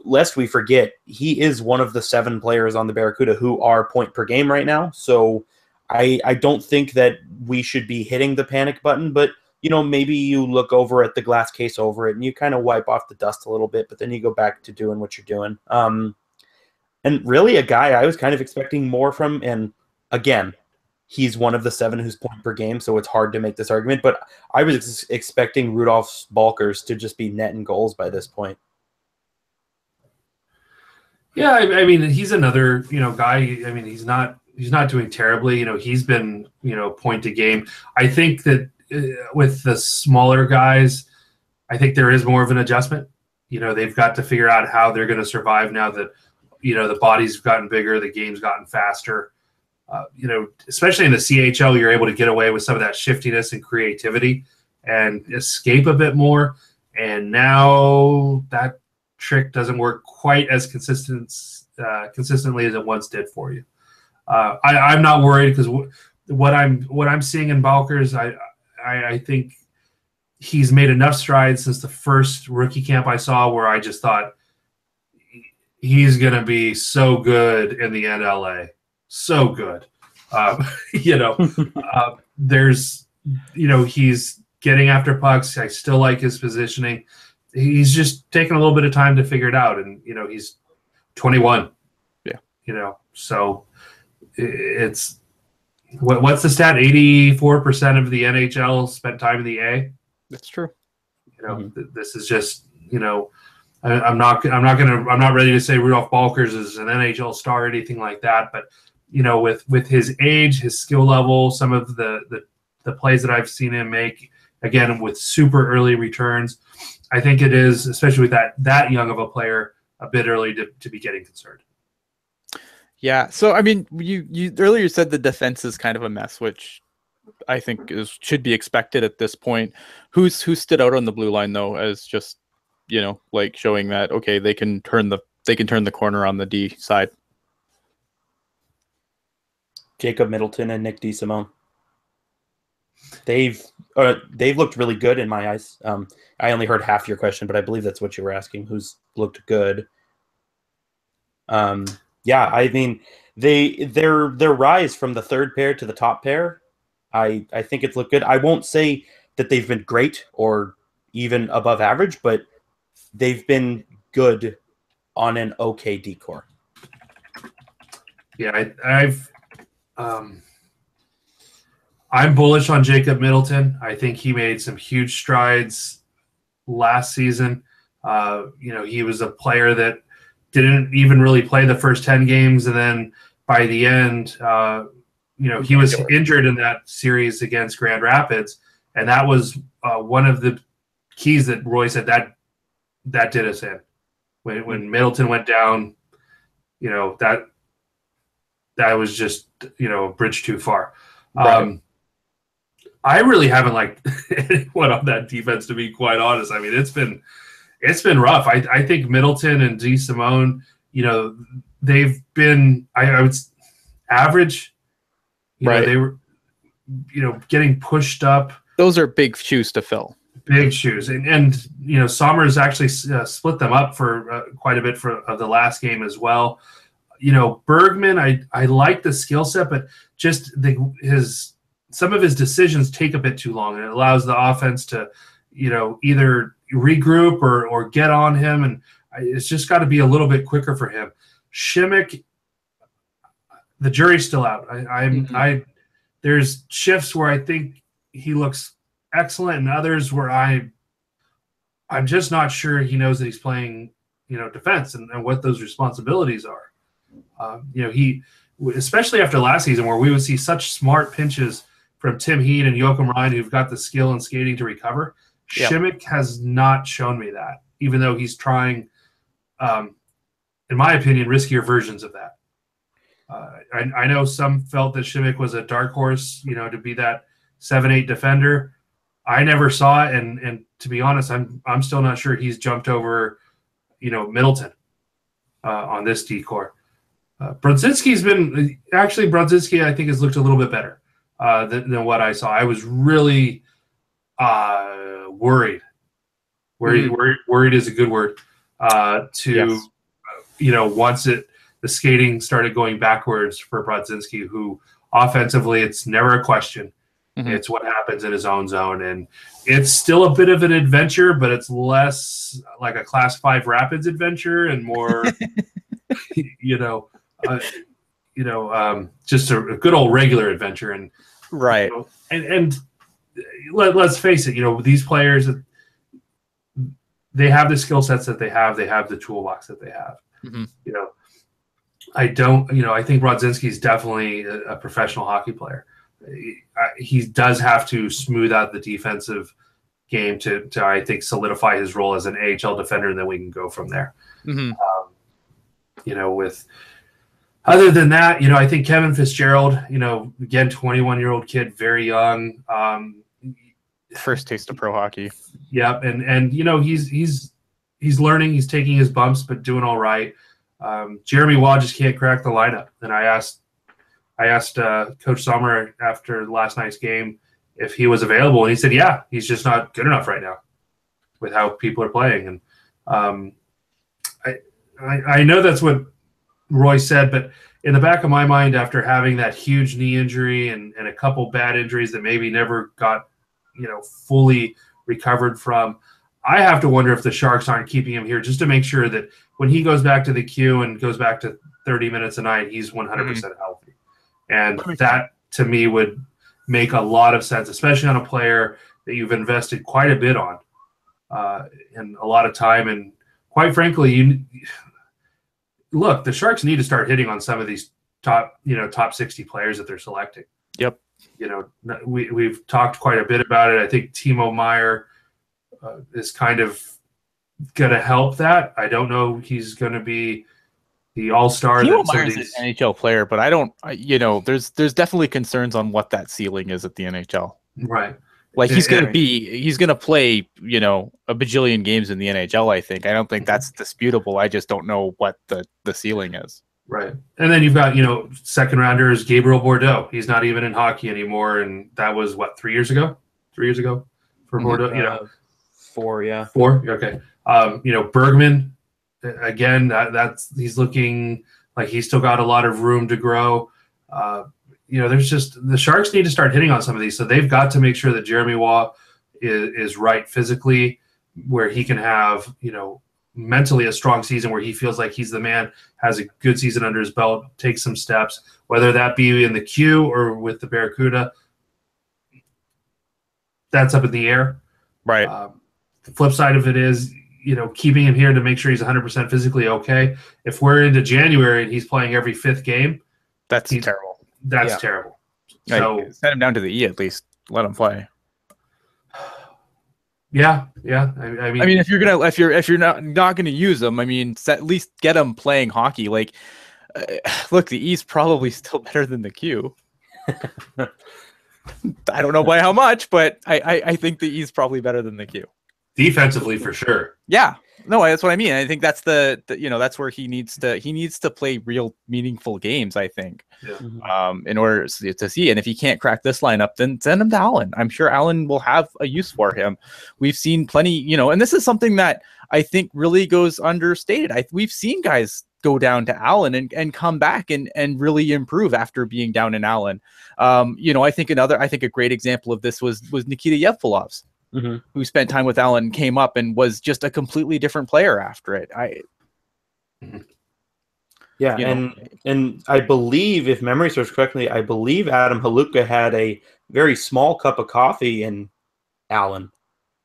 lest we forget, he is one of the 7 players on the Barracuda who are point per game right now. So I don't think that we should be hitting the panic button, but maybe you look over at the glass case over it and you kind of wipe off the dust a little bit, but then you go back to doing what you're doing. And really a guy I was kind of expecting more from, and again, he's one of the 7 who's point per game, so it's hard to make this argument, but I was expecting Rudolph Balkers to just be netting goals by this point. Yeah, I mean, he's another, guy. I mean, he's not doing terribly. He's been, point to game. I think that with the smaller guys, I think there is more of an adjustment. They've got to figure out how they're going to survive now that, the body's gotten bigger, the game's gotten faster. Especially in the CHL, you're able to get away with some of that shiftiness and creativity and escape a bit more. And now that trick doesn't work quite as consistently as it once did for you. I'm not worried because what I'm seeing in Balkers, I think he's made enough strides since the first rookie camp I saw where I just thought he's going to be so good in the NLA. So good. There's, he's getting after pucks. I still like his positioning. He's just taking a little bit of time to figure it out. And, he's 21. Yeah. So it's what's the stat? 84% of the NHL spent time in the A. That's true. This is just, I'm not ready to say Rudolph Balkers is an NHL star or anything like that. But, with his age, his skill level, some of the plays that I've seen him make, again, with super early returns, I think it is, especially with that young of a player, a bit early to be getting concerned. Yeah. So, I mean, you earlier said the defense is kind of a mess, which I think should be expected at this point. Who stood out on the blue line though, as just, like showing that, okay, they can turn the corner on the D side? Jacob Middleton and Nick DeSimone. They've looked really good in my eyes. I only heard half your question, but I believe that's what you were asking. Who's looked good? Yeah, I mean, their rise from the third pair to the top pair, I think it's looked good. I won't say that they've been great or even above average, but they've been good on an okay decor. Yeah, I'm bullish on Jacob Middleton. I think he made some huge strides last season. He was a player that didn't even really play the first 10 games. And then by the end, he was injured in that series against Grand Rapids. And that was one of the keys that Roy said that did us in. When Middleton went down, that was just, a bridge too far. Right. I really haven't liked anyone on that defense, to be quite honest. I mean, it's been rough. I think Middleton and DeSimone, they've been, I would average. They were, getting pushed up. Those are big shoes to fill. Big shoes, and Somers actually split them up for quite a bit of the last game as well. Bergman, I like the skill set, but just some of his decisions take a bit too long, and it allows the offense to, either regroup or get on him, and it's just got to be a little bit quicker for him. Šimik, the jury's still out. There's shifts where I think he looks excellent, and others where I'm just not sure he knows that he's playing, defense and what those responsibilities are. He, especially after last season where we would see such smart pinches from Tim Heed and Joachim Ryan who've got the skill and skating to recover. Yep. Šimik has not shown me that, even though he's trying, in my opinion, riskier versions of that. I know some felt that Šimik was a dark horse, to be that 7-8 defender. I never saw it, and to be honest, I'm still not sure he's jumped over, Middleton on this D-core. Brodzinski, I think, has looked a little bit better than what I saw. I was really worried. Worried is a good word. Yes. Once the skating started going backwards for Brodzinski, who offensively, it's never a question. Mm-hmm. It's what happens in his own zone, and it's still a bit of an adventure, but it's less like a Class 5 Rapids adventure and more, just a good old regular adventure. And right. And let's face it, these players, they have the skill sets that they have the toolbox that they have. Mm-hmm. I think Brodzinski is definitely a professional hockey player. He does have to smooth out the defensive game to I think solidify his role as an AHL defender, and then we can go from there. Mm-hmm. With other than that, I think Kevin Fitzgerald, again, 21-year-old kid, very young. First taste of pro hockey. Yep, and he's learning, he's taking his bumps, but doing all right. Jeremy Waugh just can't crack the lineup, and I asked Coach Sommer after last night's game if he was available, and he said, yeah, he's just not good enough right now with how people are playing. And I know that's what Roy said, but in the back of my mind, after having that huge knee injury and a couple bad injuries that maybe never got, fully recovered from, I have to wonder if the Sharks aren't keeping him here just to make sure that when he goes back to the queue and goes back to 30 minutes a night, he's 100% healthy. And that, to me, would make a lot of sense, especially on a player that you've invested quite a bit on and a lot of time. And quite frankly, look, the Sharks need to start hitting on some of these top 60 players that they're selecting. Yep. We've talked quite a bit about it. I think Timo Meier is kind of going to help that. I don't know he's going to be the all-star. Timo Meier is an NHL player, but I don't. There's definitely concerns on what that ceiling is at the NHL. Right. Like he's going to play, a bajillion games in the NHL. I think. I don't think that's disputable. I just don't know what the ceiling is. Right. And then you've got, second rounders, Gabriel Bordeaux. He's not even in hockey anymore. And that was 3 years ago? 3 years ago for Bordeaux? 4, yeah. 4? Okay. Bergman, again, he's looking like he's still got a lot of room to grow. There's just the Sharks need to start hitting on some of these. So they've got to make sure that Jeremy Waugh is right physically, where he can have, mentally a strong season where he feels like he's the man, has a good season under his belt, takes some steps, whether that be in the queue or with the Barracuda. That's up in the air. Right. The flip side of it is, keeping him here to make sure he's 100% physically okay. If we're into January and he's playing every 5th game, that's terrible. That's terrible. So send him down to the E at least. Let him play. Yeah. I mean, if you're not gonna use them, at least get them playing hockey. Like, look, the E's probably still better than the Q. I don't know by how much, but I think the E's probably better than the Q. Defensively, for sure. Yeah. No, that's what I mean. I think that's that's where he needs to play real meaningful games, I think. Yeah. In order to see. And if he can't crack this lineup, then send him to Allen. I'm sure Allen will have a use for him. We've seen plenty, and this is something that I think really goes understated. We've seen guys go down to Allen and come back and really improve after being down in Allen. I think a great example of this was Nikita Yevpalovs, who spent time with Allen, came up and was just a completely different player after it. And I believe, if memory serves correctly, I believe Adam Haluka had a very small cup of coffee in Allen.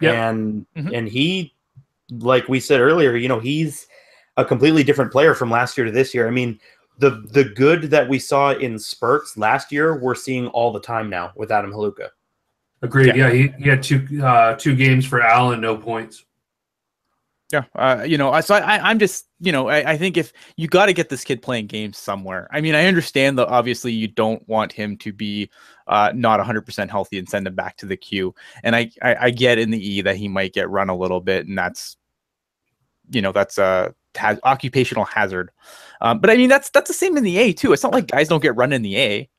Yep. And he, like we said earlier, he's a completely different player from last year to this year. I mean, the good that we saw in spurts last year, we're seeing all the time now with Adam Haluka. Agreed. Yeah, he had two games for Allen, no points. Yeah, so I'm just, I think if you got to get this kid playing games somewhere. I mean, I understand that obviously you don't want him to be not 100% healthy and send him back to the queue. And I get in the E that he might get run a little bit, and that's a occupational hazard. But I mean, that's the same in the A too. It's not like guys don't get run in the A.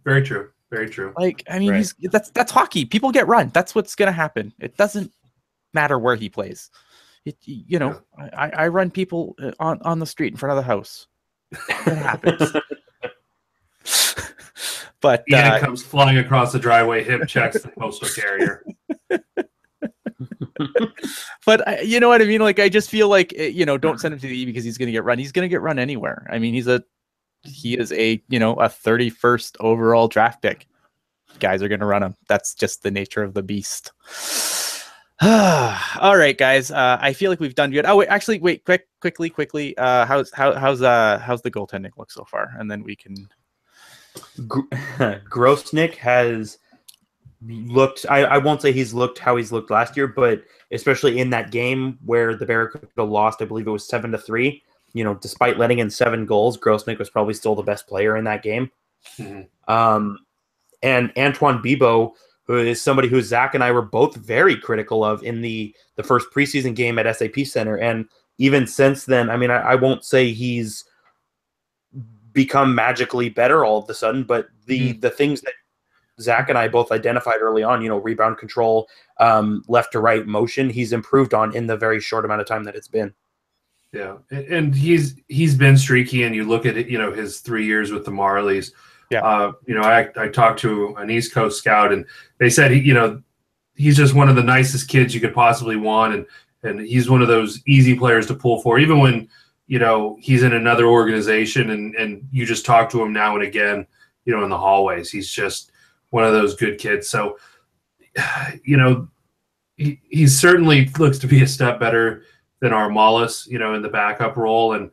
Very true. Very true. Like, I mean, that's hockey. People get run. That's what's going to happen. It doesn't matter where he plays. I run people on the street in front of the house. It happens. But Ian comes flying across the driveway, hip checks the postal carrier. But you know what I mean? Like, I just feel like, don't send him to the E because he's going to get run. He's going to get run anywhere. I mean, he is a 31st overall draft pick. Guys are going to run him. That's just the nature of the beast. All right, guys. I feel like we've done good. Oh, wait, actually, wait, quickly. How's the goaltending look so far? And then we can. Grosnick has looked. I won't say he's looked how he's looked last year, but especially in that game where the Barracuda lost, I believe it was 7-3. Despite letting in 7 goals, Grosnick was probably still the best player in that game. Mm-hmm. And Antoine Bibeau, who is somebody who Zakk and I were both very critical of in the first preseason game at SAP Center. And even since then, I mean, I won't say he's become magically better all of a sudden, but the things that Zakk and I both identified early on, rebound control, left to right motion, he's improved on in the very short amount of time that it's been. Yeah. And he's been streaky, and you look at it, his 3 years with the Marlies. Yeah. I talked to an East Coast scout, and they said he's just one of the nicest kids you could possibly want, and he's one of those easy players to pull for, even when he's in another organization, and you just talk to him now and again, in the hallways. He's just one of those good kids. So, he certainly looks to be a step better than Armalis, in the backup role. And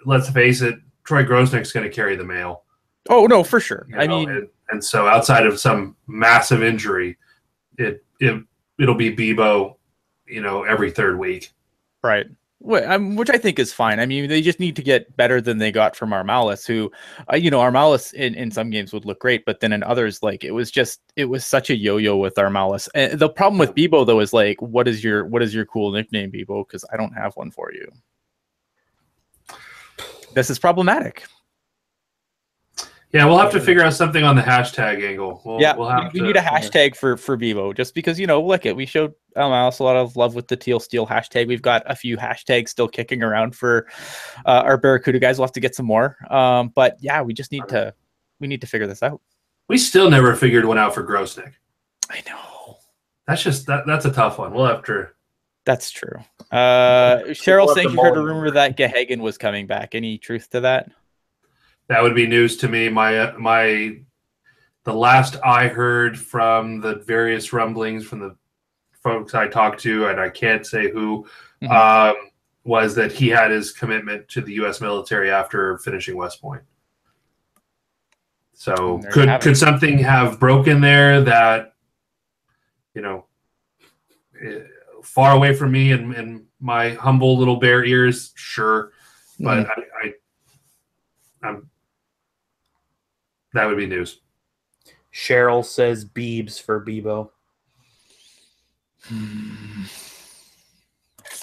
let's face it, Troy Grosnick's going to carry the mail. Oh no, for sure. And so outside of some massive injury, it'll be Bibeau, every third week. Right. Which I think is fine. I mean, they just need to get better than they got from Armalis, who, Armalis in some games would look great, but then in others, like, it was such a yo-yo with Armalis. And the problem with Bibeau, though, is like, what is your cool nickname, Bibeau? Because I don't have one for you. This is problematic. Yeah, we'll have to figure out something on the hashtag angle. We need a hashtag for Bibeau, just because, we showed Almalis a lot of love with the Teal Steel hashtag. We've got a few hashtags still kicking around for our Barracuda guys. We'll have to get some more. But yeah, we just need to figure this out. We still never figured one out for Grosnick. I know. That's just that's a tough one. We'll have to. That's true. Cheryl saying she heard a rumor that Gahagan was coming back. Any truth to that? That would be news to me. The last I heard from the various rumblings from the folks I talked to, and I can't say who, was that he had his commitment to the U.S. military after finishing West Point. So could something have broken there that, far away from me and my humble little bear ears? Sure. But I'm that would be news. Cheryl says Biebs for Bibeau.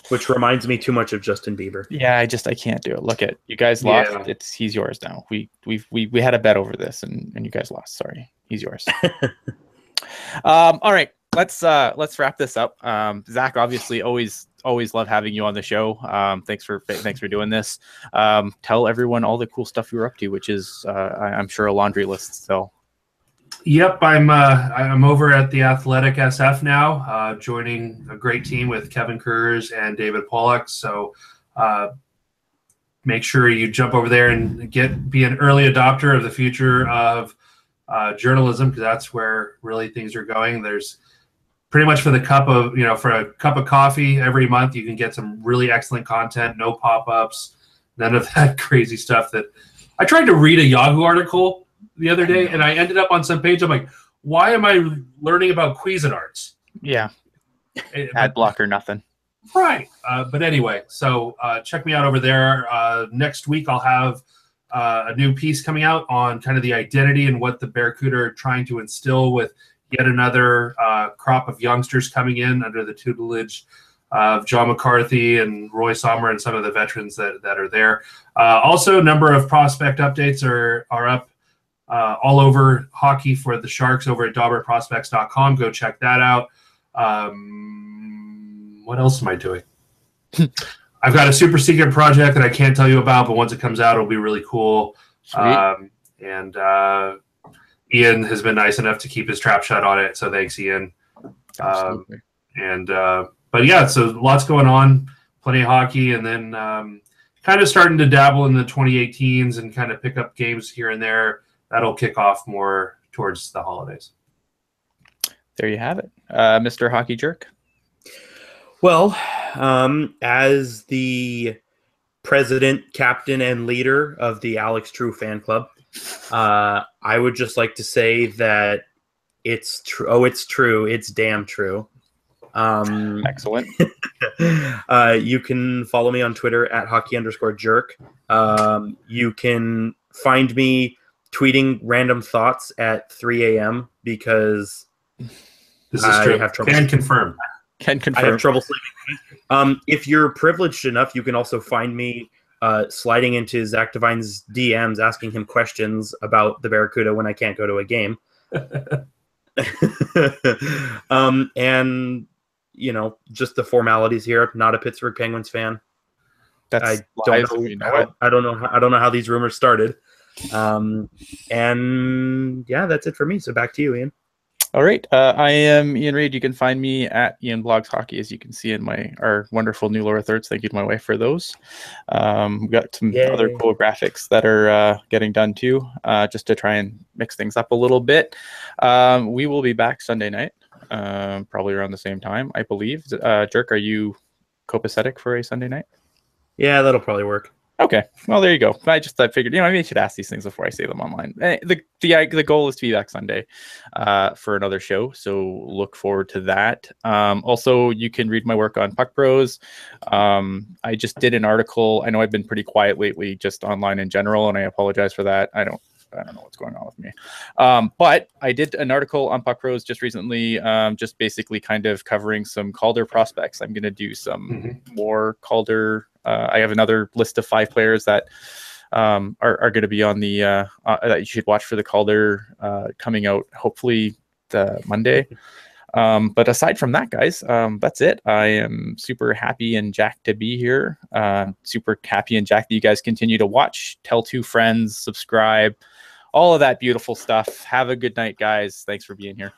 Which reminds me too much of Justin Bieber. Yeah, I can't do it. Look at you guys lost. Yeah. He's yours now. We had a bet over this and you guys lost. Sorry. He's yours. All right. Let's wrap this up. Zakk obviously always always love having you on the show. Thanks for doing this. Tell everyone all the cool stuff you're up to, which is I'm sure a laundry list. So. Yep, I'm over at the Athletic SF now, joining a great team with Kevin Kurz and David Pollock. So make sure you jump over there and be an early adopter of the future of journalism, because that's where really things are going. There's pretty much for a cup of coffee every month, you can get some really excellent content, no pop-ups, none of that crazy stuff that I tried to read a Yahoo article the other day, and I ended up on some page. I'm like, why am I learning about Cuisinarts? Yeah. Ad block or nothing. Right. But anyway, so check me out over there. Next week, I'll have a new piece coming out on kind of the identity and what the Barracuda are trying to instill with yet another crop of youngsters coming in under the tutelage of John McCarthy and Roy Sommer and some of the veterans that are there. Also, a number of prospect updates are up all over hockey for the Sharks over at DauberProspects.com. Go check that out. What else am I doing? I've got a super secret project that I can't tell you about, but once it comes out, it'll be really cool. And Ian has been nice enough to keep his trap shut on it, so thanks, Ian. But yeah, so lots going on, plenty of hockey, and then kind of starting to dabble in the 2018s and kind of pick up games here and there. That'll kick off more towards the holidays. There you have it. Mr. Hockey Jerk. Well, as the president, captain, and leader of the Alex True fan club, I would just like to say that it's true. Oh, it's true. It's damn true. Excellent. You can follow me on Twitter at hockey_jerk. You can find me tweeting random thoughts at 3 a.m. because this is true. Have trouble. Can confirm. I have trouble sleeping. If you're privileged enough, you can also find me sliding into Zakk Devine's DMs, asking him questions about the Barracuda when I can't go to a game. And just the formalities here. Not a Pittsburgh Penguins fan. I don't know how these rumors started. And yeah, that's it for me. So back to you, Ian. All right. I am Ian Reid. You can find me at Ian Blogs Hockey, as you can see in our wonderful new lower thirds. Thank you to my wife for those. We've got some other cool graphics that are getting done too, just to try and mix things up a little bit. We will be back Sunday night, probably around the same time, I believe. Jerk, are you copacetic for a Sunday night? Yeah, that'll probably work. Okay, well, there you go. I figured, maybe I should ask these things before I say them online. The goal is to be back Sunday for another show, so look forward to that. Also, you can read my work on Puck Bros. I just did an article. I know I've been pretty quiet lately, just online in general, and I apologize for that. I don't know what's going on with me. But I did an article on Puck Bros just recently, just basically kind of covering some Calder prospects. I'm going to do some more Calder. I have another list of 5 players that are going to be on the that you should watch for the Calder coming out hopefully the Monday. But aside from that, guys, that's it. I am super happy and jacked to be here. Super happy and jacked that you guys continue to watch. Tell 2 friends, subscribe, all of that beautiful stuff. Have a good night, guys. Thanks for being here.